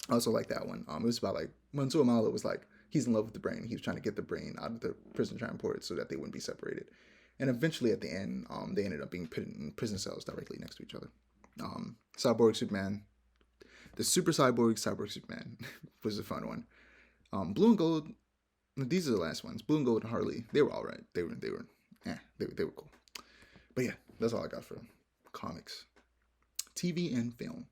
also like that one. It was about like Mansoor Amala was like he's in love with the brain. He was trying to get the brain out of the prison transport so that they wouldn't be separated. And eventually at the end, they ended up being put in prison cells directly next to each other. Cyborg Superman, the Super Cyborg Superman was a fun one. Blue and Gold, these are the last ones. Blue and Gold and Harley, they were all right. They were cool. But yeah, that's all I got for comics, TV and film.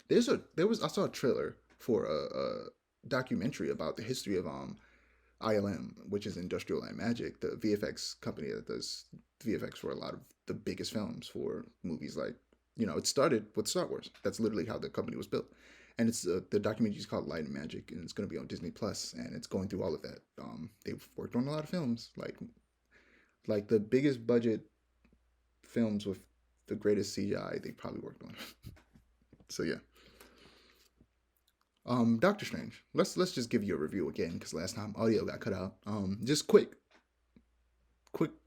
I saw a trailer for a documentary about the history of ILM, which is Industrial Light and Magic, the VFX company that does VFX for a lot of the biggest films for movies like, it started with Star Wars. That's literally how the company was built. And it's the documentary is called Light and Magic, and it's going to be on Disney Plus, and it's going through all of that. They've worked on a lot of films, like the biggest budget films with the greatest CGI they probably worked on. So yeah. Doctor Strange. Let's just give you a review again, because last time audio got cut out. Just quick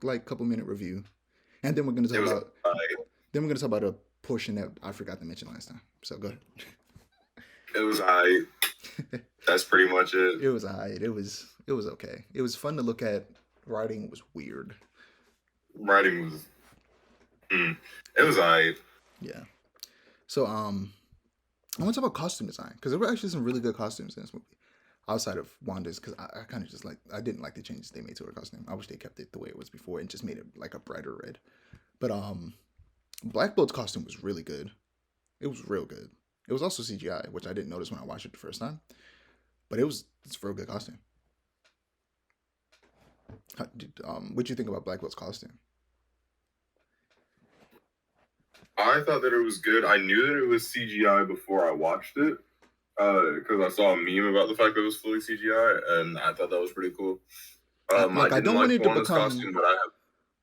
like couple minute review, and then we're gonna talk about a portion that I forgot to mention last time. So go ahead. It was aight. That's pretty much it. It was aight. It was okay. It was fun to look at. Writing was weird. Writing was. It was aight. Yeah. So I want to talk about costume design, because there were actually some really good costumes in this movie, outside of Wanda's, because I kind of just I didn't like the changes they made to her costume. I wish they kept it the way it was before and just made it like a brighter red. But Black Bolt's costume was really good. It was real good. It was also CGI, which I didn't notice when I watched it the first time, but it's a real good costume. What'd you think about Black Bolt's costume? I thought that it was good. I knew that it was CGI before I watched it, because I saw a meme about the fact that it was fully CGI, and I thought that was pretty cool. I don't want it to become costume,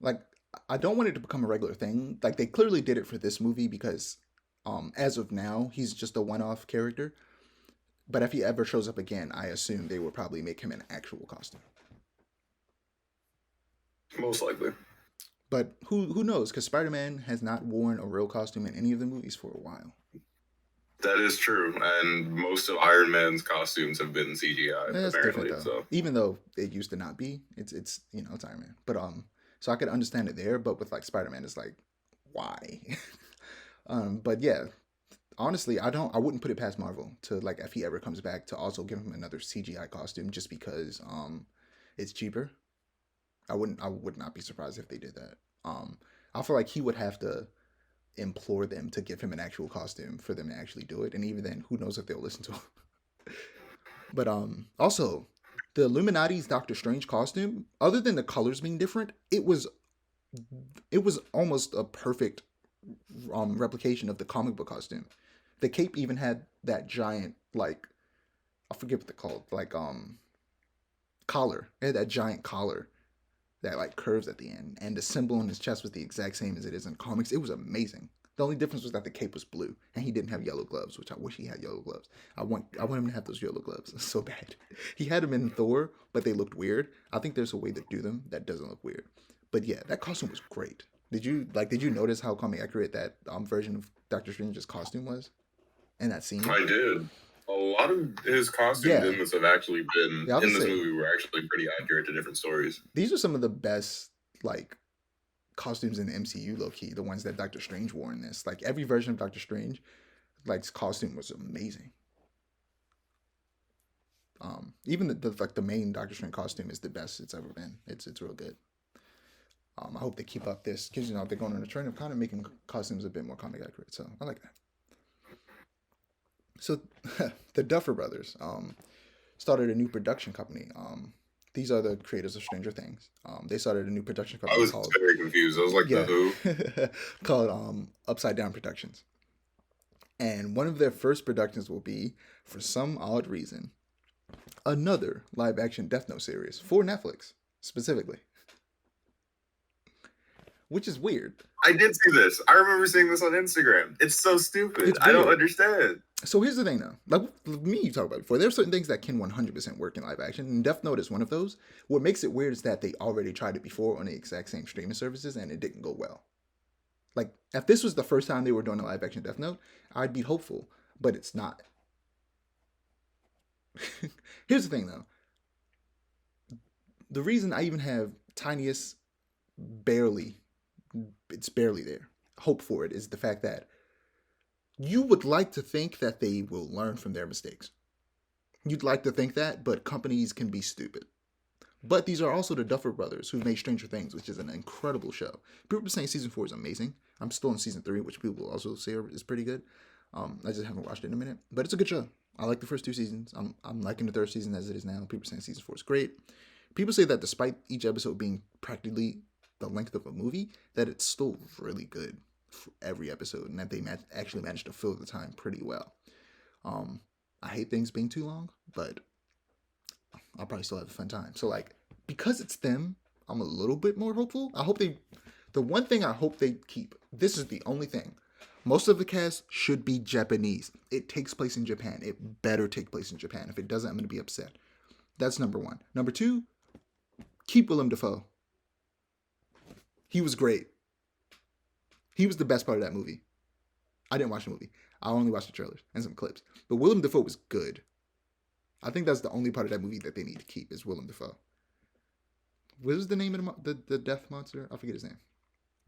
but I don't want it to become a regular thing. Like, they clearly did it for this movie because, as of now, he's just a one-off character. But if he ever shows up again, I assume they will probably make him an actual costume. Most likely. But who knows? Because Spider-Man has not worn a real costume in any of the movies for a while. That is true, and most of Iron Man's costumes have been CGI. That's apparently, different though. So. Even though it used to not be, it's it's Iron Man. But so I could understand it there. But with like Spider-Man, it's like, why? But yeah, honestly, I wouldn't put it past Marvel to, like, if he ever comes back, to also give him another CGI costume just because it's cheaper. I would not be surprised if they did that. I feel like he would have to implore them to give him an actual costume for them to actually do it, and even then, who knows if they'll listen to him. But also, the Illuminati's Doctor Strange costume, other than the colors being different, it was almost a perfect replication of the comic book costume. The cape even had that giant, like, I forget what they're called, like collar. It had that giant collar that like curves at the end, and the symbol on his chest was the exact same as it is in comics. It was amazing. The only difference was that the cape was blue, and he didn't have yellow gloves, which I wish he had yellow gloves. I want him to have those yellow gloves so bad. He had them in Thor, but they looked weird. I think there's a way to do them that doesn't look weird. But yeah, that costume was great. Did you notice how comic accurate that version of Doctor Strange's costume was in that scene? I did. A lot of his costumes in this have actually been in this movie were actually pretty accurate to different stories. These are some of the best like costumes in the MCU, low key. The ones that Doctor Strange wore in this, like every version of Doctor Strange, like his costume was amazing. Even the main Doctor Strange costume is the best it's ever been. It's real good. I hope they keep up this because they're going on a trend of kind of making costumes a bit more comic accurate. So I like that. So the Duffer Brothers started a new production company. These are the creators of Stranger Things. They started a new production I company was called very confused. I was like, the who? called Upside Down Productions. And one of their first productions will be, for some odd reason, another live action Death Note series for Netflix specifically, which is weird. I did see this. I remember seeing this on Instagram. It's so stupid. It's I don't weird. understand. So here's the thing, though. Like me, you talked about before. There are certain things that can 100% work in live action, and Death Note is one of those. What makes it weird is that they already tried it before on the exact same streaming services, and it didn't go well. Like, if this was the first time they were doing a live action Death Note, I'd be hopeful, but it's not. Here's the thing, though. The reason I even have tiniest, it's barely there, hope for it is the fact that you would like to think that they will learn from their mistakes. You'd like to think that, but companies can be stupid. But these are also the Duffer Brothers who made Stranger Things, which is an incredible show. People are saying season 4 is amazing. I'm still in season 3, which people also say is pretty good. I just haven't watched it in a minute, but it's a good show. I like the first 2 seasons. I'm liking the 3rd season as it is now. People are saying season 4 is great. People say that despite each episode being practically the length of a movie, that it's still really good for every episode, and that they actually managed to fill the time pretty well. I hate things being too long, but I'll probably still have a fun time. So, like, because it's them, I'm a little bit more hopeful. The one thing I hope they keep, this is the only thing. Most of the cast should be Japanese. It takes place in Japan. It better take place in Japan. If it doesn't, I'm going to be upset. That's number 1. Number 2, keep Willem Dafoe. He was great. He was the best part of that movie. I didn't watch the movie. I only watched the trailers and some clips. But Willem Dafoe was good. I think that's the only part of that movie that they need to keep is Willem Dafoe. What was the name of the death monster? I forget his name.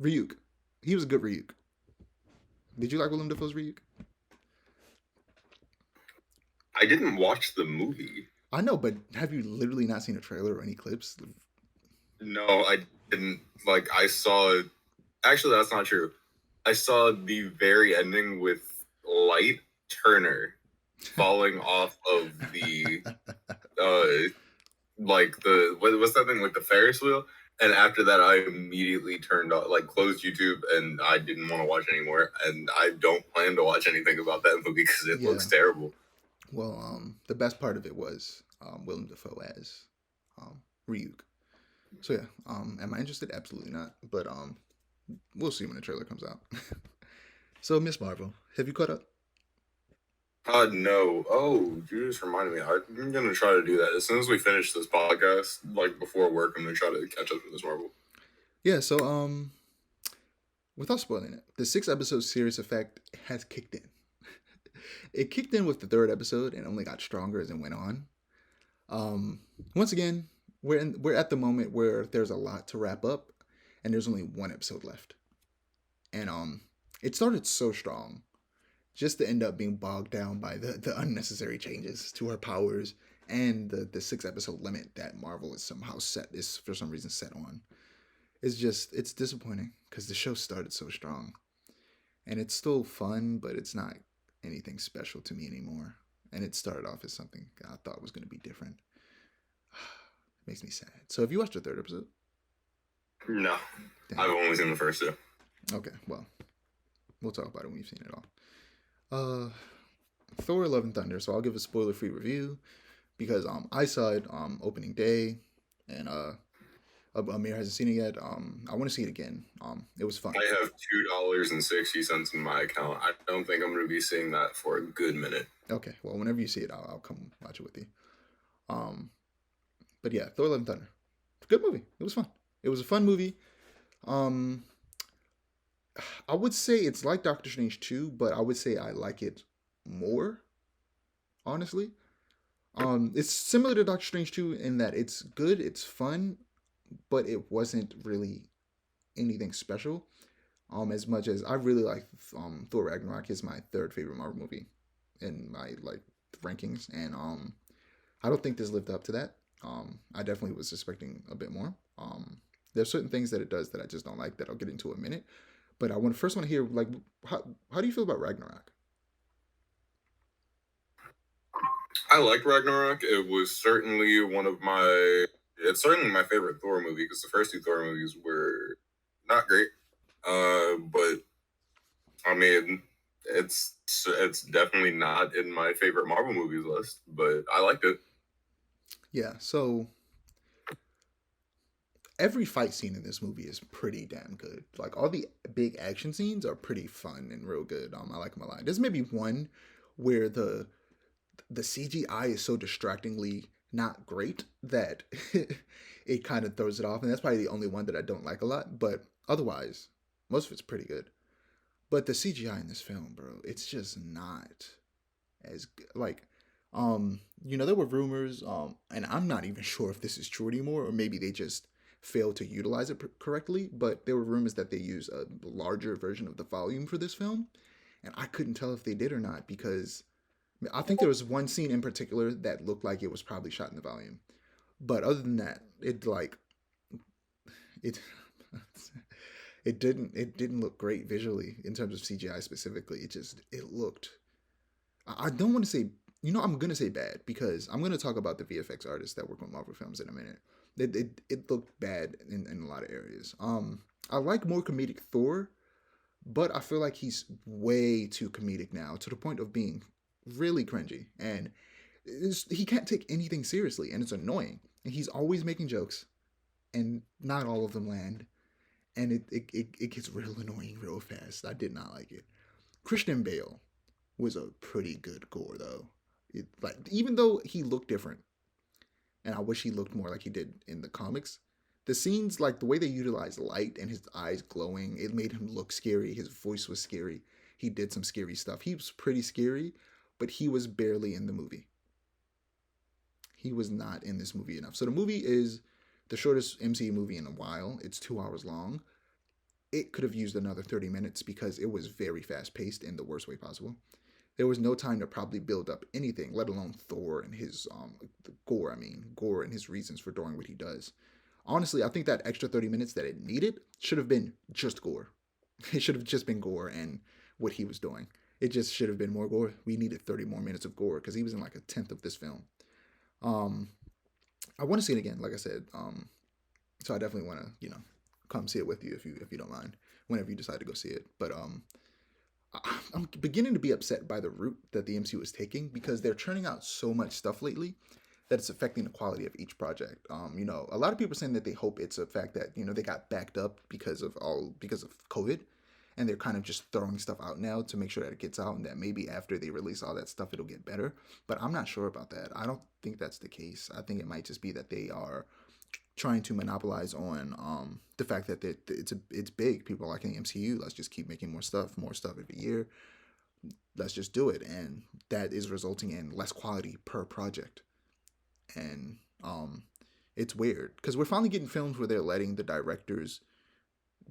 Ryuk. He was a good Ryuk. Did you like Willem Dafoe's Ryuk? I didn't watch the movie. I know, but have you literally not seen a trailer or any clips? No, I didn't. Like, I saw... Actually, that's not true. I saw the very ending with Light Turner falling off of the... like, what's that thing? Like, the Ferris wheel? And after that, I immediately turned off, like, closed YouTube, and I didn't want to watch anymore. And I don't plan to watch anything about that movie because it looks terrible. Well, the best part of it was Willem Dafoe as Ryuk. So yeah, am I interested? Absolutely not. But we'll see when the trailer comes out. So Miss Marvel, have you caught up? No. Oh, you just reminded me. I'm gonna try to do that as soon as we finish this podcast. Like before work, I'm gonna try to catch up with this Marvel. Yeah. So without spoiling it, the 6-episode series effect has kicked in. It kicked in with the 3rd episode and only got stronger as it went on. Once again, we're at the moment where there's a lot to wrap up, and there's only 1 episode left. And it started so strong, just to end up being bogged down by the unnecessary changes to her powers and the 6-episode limit that Marvel is for some reason set on. It's disappointing because the show started so strong, and it's still fun, but it's not anything special to me anymore. And it started off as something I thought was going to be different. It makes me sad. So have you watched the 3rd episode? No. Damn. I've only seen the first 2. Okay, well, we'll talk about it when you've seen it all. Thor Love and Thunder. So I'll give a spoiler-free review because I saw it opening day, and Amir hasn't seen it yet. I want to see it again. It was fun. I have $2.60 in my account. I don't think I'm going to be seeing that for a good minute. Okay, well, whenever you see it, I'll come watch it with you. But yeah, Thor Love and Thunder. It's a good movie. It was fun. It was a fun movie. I would say it's like Doctor Strange 2, but I would say I like it more, honestly. It's similar to Doctor Strange 2 in that it's good, it's fun, but it wasn't really anything special. As much as I really like Thor Ragnarok is my 3rd favorite Marvel movie in my rankings, and I don't think this lived up to that. I definitely was expecting a bit more. There's certain things that it does that I just don't like that I'll get into in a minute. But I want to hear like how do you feel about Ragnarok? I like Ragnarok. It was certainly one of my. It's certainly my favorite Thor movie because the first two Thor movies were not great. But I mean, it's definitely not in my favorite Marvel movies list, but I liked it. Yeah, so every fight scene in this movie is pretty damn good. Like all the big action scenes are pretty fun and real good. I like them a lot. There's maybe one where the CGI is so distractingly not great that it kind of throws it off, and that's probably the only one that I don't like a lot. But otherwise, most of it's pretty good. But the CGI in this film, bro, it's just not as good. Like, there were rumors, and I'm not even sure if this is true anymore, or maybe they just failed to utilize it correctly. But there were rumors that they use a larger version of the volume for this film, and I couldn't tell if they did or not because I think there was one scene in particular that looked like it was probably shot in the volume. But other than that, it it didn't look great visually in terms of CGI specifically. It looked. I don't want to say, I'm gonna say bad because I'm gonna talk about the VFX artists that work on Marvel films in a minute. It looked bad in a lot of areas. I like more comedic Thor, but I feel like he's way too comedic now to the point of being really cringy, and he can't take anything seriously, and it's annoying. And he's always making jokes, and not all of them land, and it gets real annoying real fast. I did not like it. Christian Bale was a pretty good Gore though. Like even though he looked different, and I wish he looked more like he did in the comics. The scenes, like the way they utilized light and his eyes glowing, it made him look scary. His voice was scary. He did some scary stuff. He was pretty scary, but he was barely in the movie. He was not in this movie enough. So the movie is the shortest MCU movie in a while. It's 2 hours long. It could have used another 30 minutes because it was very fast paced in the worst way possible. There was no time to probably build up anything, let alone Thor and his Gore and his reasons for doing what he does. Honestly, I think that extra 30 minutes that it needed should have been just Gore. It should have just been Gore and what he was doing. It just should have been more Gore. We needed 30 more minutes of Gore because he was in like a tenth of this film. I want to see it again, like I said. So I definitely want to, come see it with you if you don't mind, whenever you decide to go see it. But I'm beginning to be upset by the route that the MCU is taking because they're churning out so much stuff lately that it's affecting the quality of each project. A lot of people are saying that they hope it's a fact that they got backed up because of COVID, and they're kind of just throwing stuff out now to make sure that it gets out, and that maybe after they release all that stuff, it'll get better. But I'm not sure about that. I don't think that's the case. I think it might just be that they are trying to monopolize on the fact that it's big. People are liking the MCU. Let's just keep making more stuff every year. Let's just do it, and that is resulting in less quality per project. And it's weird because we're finally getting films where they're letting the directors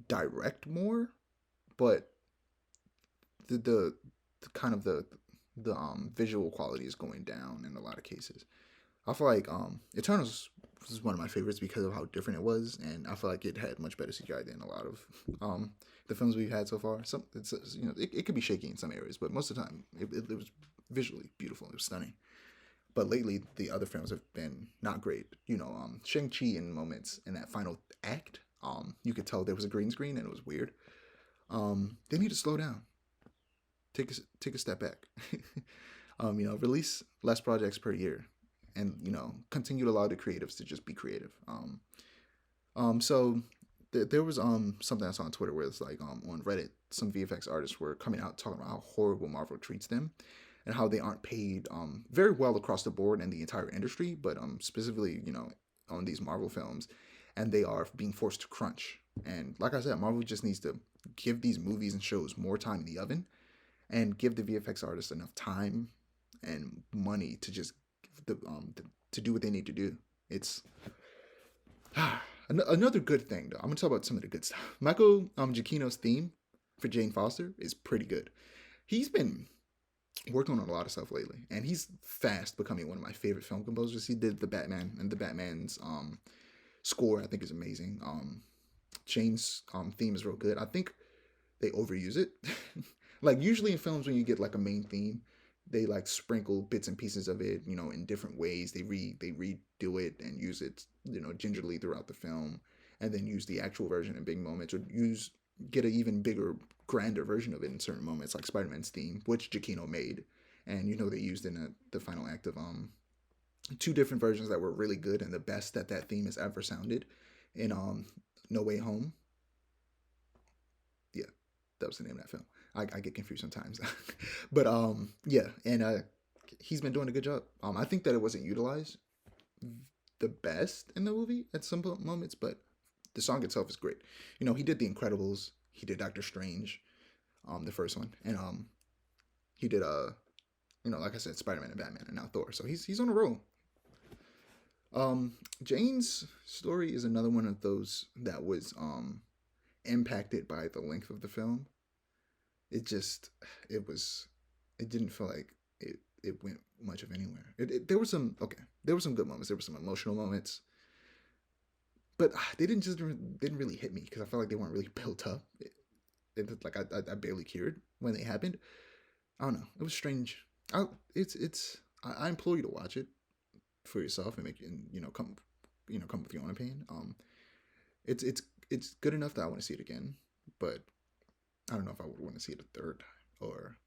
direct more, but the kind of the visual quality is going down in a lot of cases. I feel like Eternals was one of my favorites because of how different it was, and I feel like it had much better CGI than a lot of the films we've had so far. It could be shaky in some areas, but most of the time it was visually beautiful. It was stunning. But lately, the other films have been not great. Shang-Chi in moments in that final act, you could tell there was a green screen and it was weird. They need to slow down. Take a step back. Release less projects per year, and continue to allow the creatives to just be creative. So there was something I saw on Twitter where it's like on Reddit, some VFX artists were coming out talking about how horrible Marvel treats them, and how they aren't paid very well across the board in the entire industry, but specifically on these Marvel films, and they are being forced to crunch. And like I said, Marvel just needs to give these movies and shows more time in the oven, and give the VFX artists enough time and money to just to do what they need to do. It's another good thing though. I'm gonna talk about some of the good stuff. Michael Giacchino's theme for Jane Foster is pretty good. He's been working on a lot of stuff lately, and he's fast becoming one of my favorite film composers. He did the Batman, and the Batman's score I think is amazing. Jane's theme is real good. I think they overuse it. Like usually in films when you get like a main theme, they like sprinkle bits and pieces of it, in different ways. They redo it and use it, gingerly throughout the film, and then use the actual version in big moments, or get an even bigger, grander version of it in certain moments, like Spider-Man's theme, which Giacchino made, and they used in the final act of two different versions that were really good and the best that theme has ever sounded in No Way Home. Yeah, that was the name of that film. I get confused sometimes. But yeah, and he's been doing a good job. I think that it wasn't utilized the best in the movie at some moments, but the song itself is great. He did The Incredibles, he did Doctor Strange, the first one, and he did like I said, Spider-Man and Batman, and now Thor. So he's on a roll. Jane's story is another one of those that was impacted by the length of the film. It didn't feel like it went much of anywhere. There were some good moments. There were some emotional moments, but they didn't really hit me because I felt like they weren't really built up. Like I barely cared when they happened. I don't know. It was strange. I implore you to watch it for yourself and come with your own opinion. It's good enough that I want to see it again, but I don't know if I would want to see it a third time, or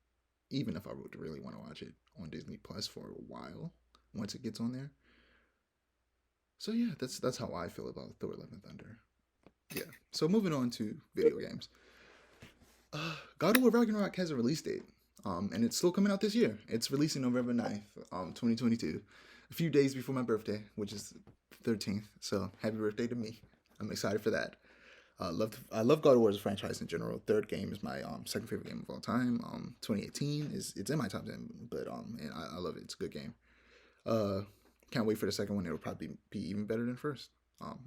even if I would really want to watch it on Disney Plus for a while once it gets on there. So yeah, that's how I feel about Thor Love and Thunder. Yeah. So moving on to video games. God of War Ragnarok has a release date, and it's still coming out this year. It's releasing November 9th, 2022, a few days before my birthday, which is 13th. So happy birthday to me. I'm excited for that. I love God of War as a franchise in general. Third game is my second favorite game of all time. 2018 it's in my top 10, but and I love it. It's a good game. Can't wait for the second one. It'll probably be even better than first.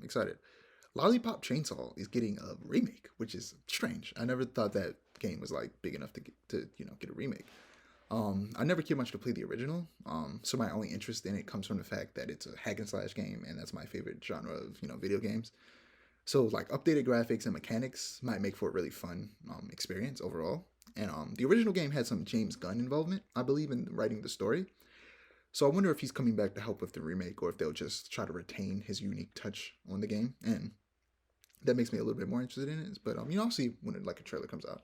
Excited. Lollipop Chainsaw is getting a remake, which is strange. I never thought that game was like big enough to get a remake. I never cared much to play the original. So my only interest in it comes from the fact that it's a hack and slash game, and that's my favorite genre of video games. So like updated graphics and mechanics might make for a really fun experience overall. And the original game had some James Gunn involvement, I believe, in writing the story. So I wonder if he's coming back to help with the remake, or if they'll just try to retain his unique touch on the game. And that makes me a little bit more interested in it. But I'll see when a trailer comes out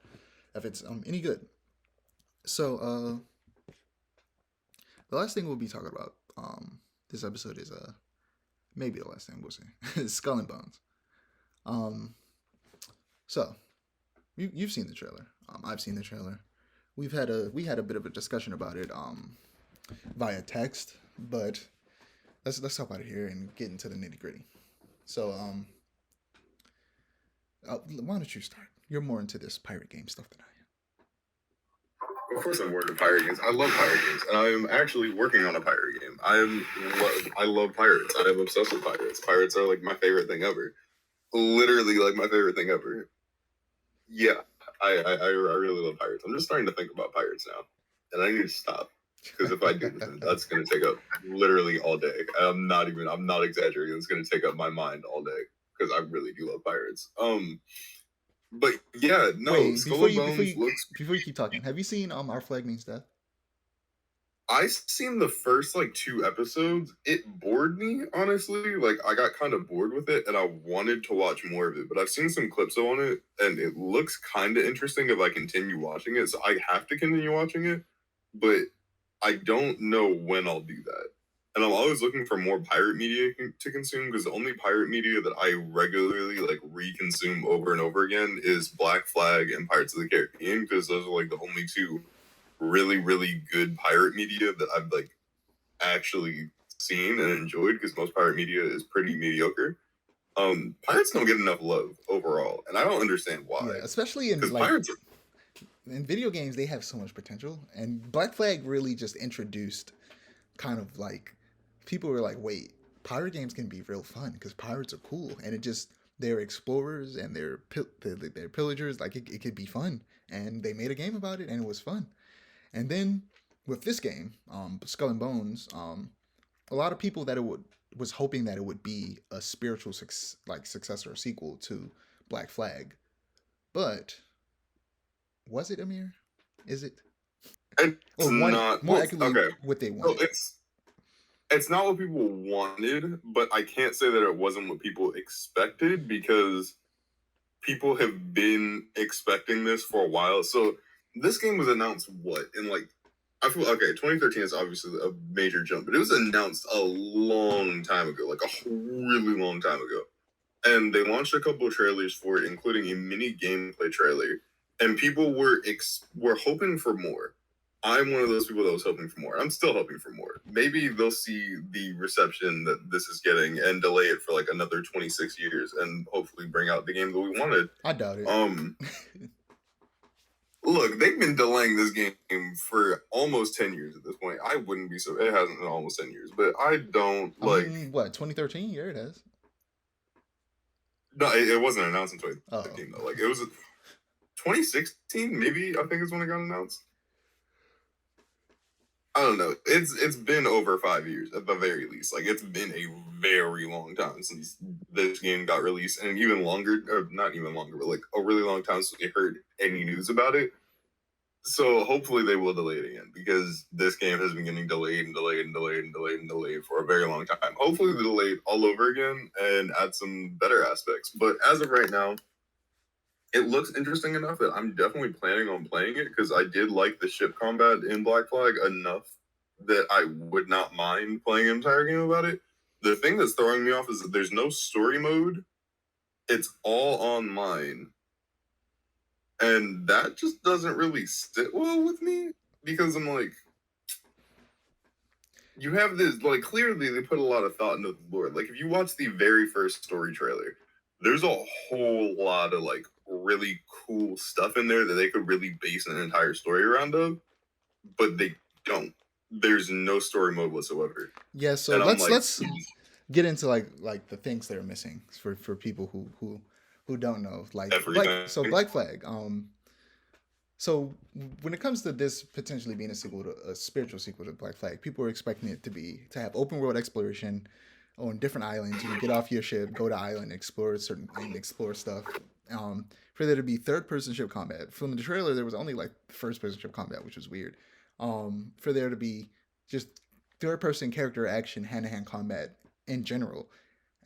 if it's any good. So the last thing we'll be talking about this episode is maybe the last thing we'll see Skull and Bones. So you've seen the trailer. I've seen the trailer. We had a bit of a discussion about it via text, but let's talk about it here and get into the nitty gritty. So why don't you start? You're more into this pirate game stuff than I am. Of course, I'm more into pirate games. I love pirate games, and I'm actually working on a pirate game. I love pirates. I am obsessed with pirates. Pirates are like my favorite thing ever. Literally, like my favorite thing ever. Yeah, I really love pirates. I'm just starting to think about pirates now, and I need to stop, because if I do, that's going to take up literally all day. I'm not exaggerating. It's going to take up my mind all day, because I really do love pirates. But yeah, no. Wait, Skull and Bones before you keep talking, have you seen Our Flag Means Death? I seen the first 2 episodes. It bored me, honestly. I got kind of bored with it, and I wanted to watch more of it. But I've seen some clips on it, and it looks kind of interesting if I continue watching it. So I have to continue watching it, but I don't know when I'll do that. And I'm always looking for more pirate media to consume, because the only pirate media that I regularly reconsume over and over again is Black Flag and Pirates of the Caribbean, because those are the only 2 really, really good pirate media that I've actually seen and enjoyed, because most pirate media is pretty mediocre. Pirates don't get enough love overall, and I don't understand why. Yeah, especially in pirates in video games, they have so much potential, and Black Flag really just introduced kind of people were like, wait, pirate games can be real fun because pirates are cool, and they're explorers and they're pillagers. It could be fun, and they made a game about it, and it was fun. And then with this game, Skull and Bones, a lot of people was hoping that it would be a spiritual successor or sequel to Black Flag, but was it, Amir? Is it? It's Or wanted not. more Well, accurately okay. what they So wanted? it's not what people wanted, but I can't say that it wasn't what people expected because people have been expecting this for a while. So this game was announced what in like I feel okay. 2013 is obviously a major jump, but it was announced a long time ago, like a really long time ago. And they launched a couple of trailers for it, including a mini gameplay trailer. And people were hoping for more. I'm one of those people that was hoping for more. I'm still hoping for more. Maybe they'll see the reception that this is getting and delay it for like another 26 years and hopefully bring out the game that we wanted. I doubt it. Look, they've been delaying this game for almost 10 years at this point. I wouldn't be so. It hasn't been almost 10 years, but I don't like. I mean, what, 2013? Yeah, it has. No, it wasn't announced in 2013 Oh. though. Like it was 2016, maybe I think is when it got announced. I don't know. It's been over 5 years at the very least. Like it's been a very long time since this game got released, and even longer, or not even longer, but like a really long time since we heard any news about it. So hopefully they will delay it again because this game has been getting delayed and delayed and delayed and delayed and delayed for a very long time. Hopefully they delay it all over again and add some better aspects. But as of right now, it looks interesting enough that I'm definitely planning on playing it because I did like the ship combat in Black Flag enough that I would not mind playing an entire game about it. The thing that's throwing me off is that there's no story mode. It's all online. And that just doesn't really sit well with me because I'm like, you have this, like, clearly they put a lot of thought into the lore. Like, if you watch the very first story trailer, there's a whole lot of, like, really cool stuff in there that they could really base an entire story around of, but they don't. There's no story mode whatsoever. Yeah, so let's get into like the things that are missing for people who don't know. Like Black Flag. So when it comes to this potentially being a spiritual sequel to Black Flag, people are expecting it to have open world exploration on different islands. You can get off your ship, go to island, explore stuff. For there to be third person ship combat. From the trailer, there was only like first person ship combat, which was weird. For there to be just third person character action, hand to hand combat in general,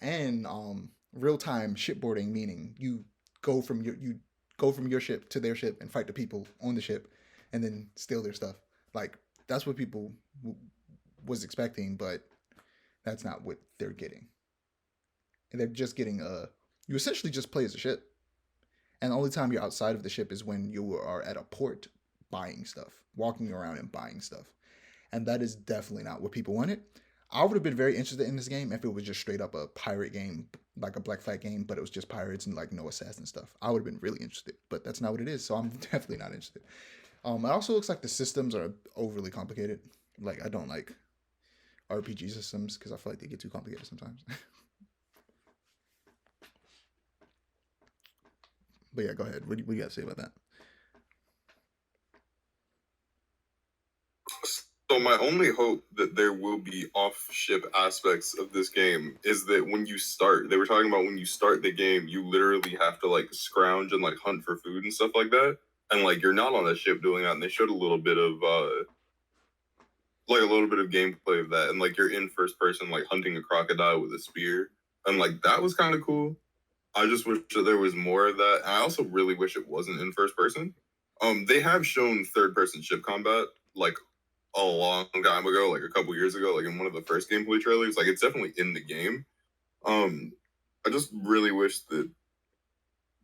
and real time shipboarding, meaning you go from your ship to their ship and fight the people on the ship, and then steal their stuff. Like that's what people was expecting, but that's not what they're getting. And they're just getting you essentially just play as a ship, and the only time you're outside of the ship is when you are at a port buying stuff, walking around and buying stuff, and that is definitely not what people wanted. I would have been very interested in this game if it was just straight up a pirate game, like a Black Flag game, but it was just pirates and like no assassin stuff. I would have been really interested, but that's not what it is, so I'm definitely not interested. It also looks like the systems are overly complicated. Like I don't like RPG systems because I feel like they get too complicated sometimes. But yeah, go ahead. What do you got to say about that? So my only hope that there will be off-ship aspects of this game is that when you start, they were talking about when you start the game, you literally have to like scrounge and like hunt for food and stuff like that. And like you're not on a ship doing that, and they showed a little bit of gameplay of that, and like you're in first person like hunting a crocodile with a spear. And like that was kind of cool. I just wish that there was more of that. And I also really wish it wasn't in first person. They have shown third person ship combat like a long time ago, like a couple years ago, like in one of the first gameplay trailers. Like it's definitely in the game. I just really wish that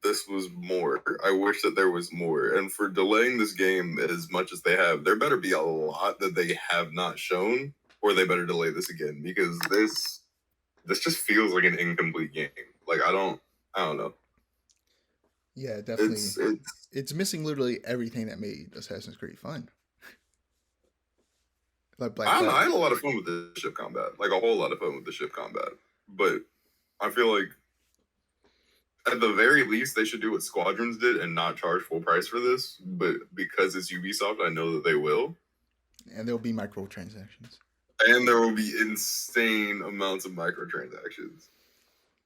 this was more. I wish that there was more. And for delaying this game as much as they have, there better be a lot that they have not shown, or they better delay this again because this just feels like an incomplete game. Like I don't know. Yeah, definitely. It's missing literally everything that made Assassin's Creed fun. Like I had a lot of fun with the ship combat, like a whole lot of fun with the ship combat. But I feel like at the very least they should do what Squadrons did and not charge full price for this. But because it's Ubisoft, I know that they will. And there'll be microtransactions. And there will be insane amounts of microtransactions.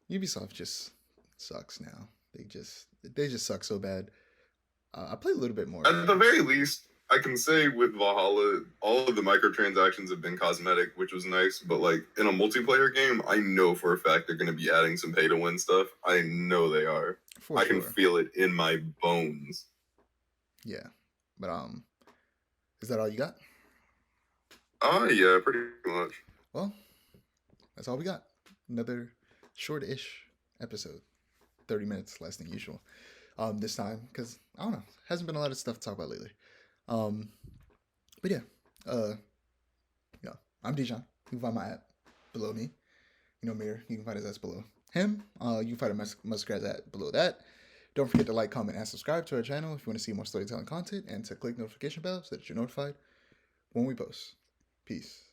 Ubisoft just sucks now. They just suck so bad. I played a little bit more. At the very least, I can say with Valhalla, all of the microtransactions have been cosmetic, which was nice. But like in a multiplayer game, I know for a fact they're going to be adding some pay-to-win stuff. I know they are. I can feel it in my bones. Yeah, but is that all you got? Yeah, pretty much. Well, that's all we got. Another short-ish episode, 30 minutes less than usual. This time because I don't know, hasn't been a lot of stuff to talk about lately. But yeah, I'm Dijon. You can find my app below me. Amir, you can find his ass below him. You can find a Muskrat's at below that. Don't forget to like, comment, and subscribe to our channel if you want to see more storytelling content, and to click notification bell so that you're notified when we post. Peace.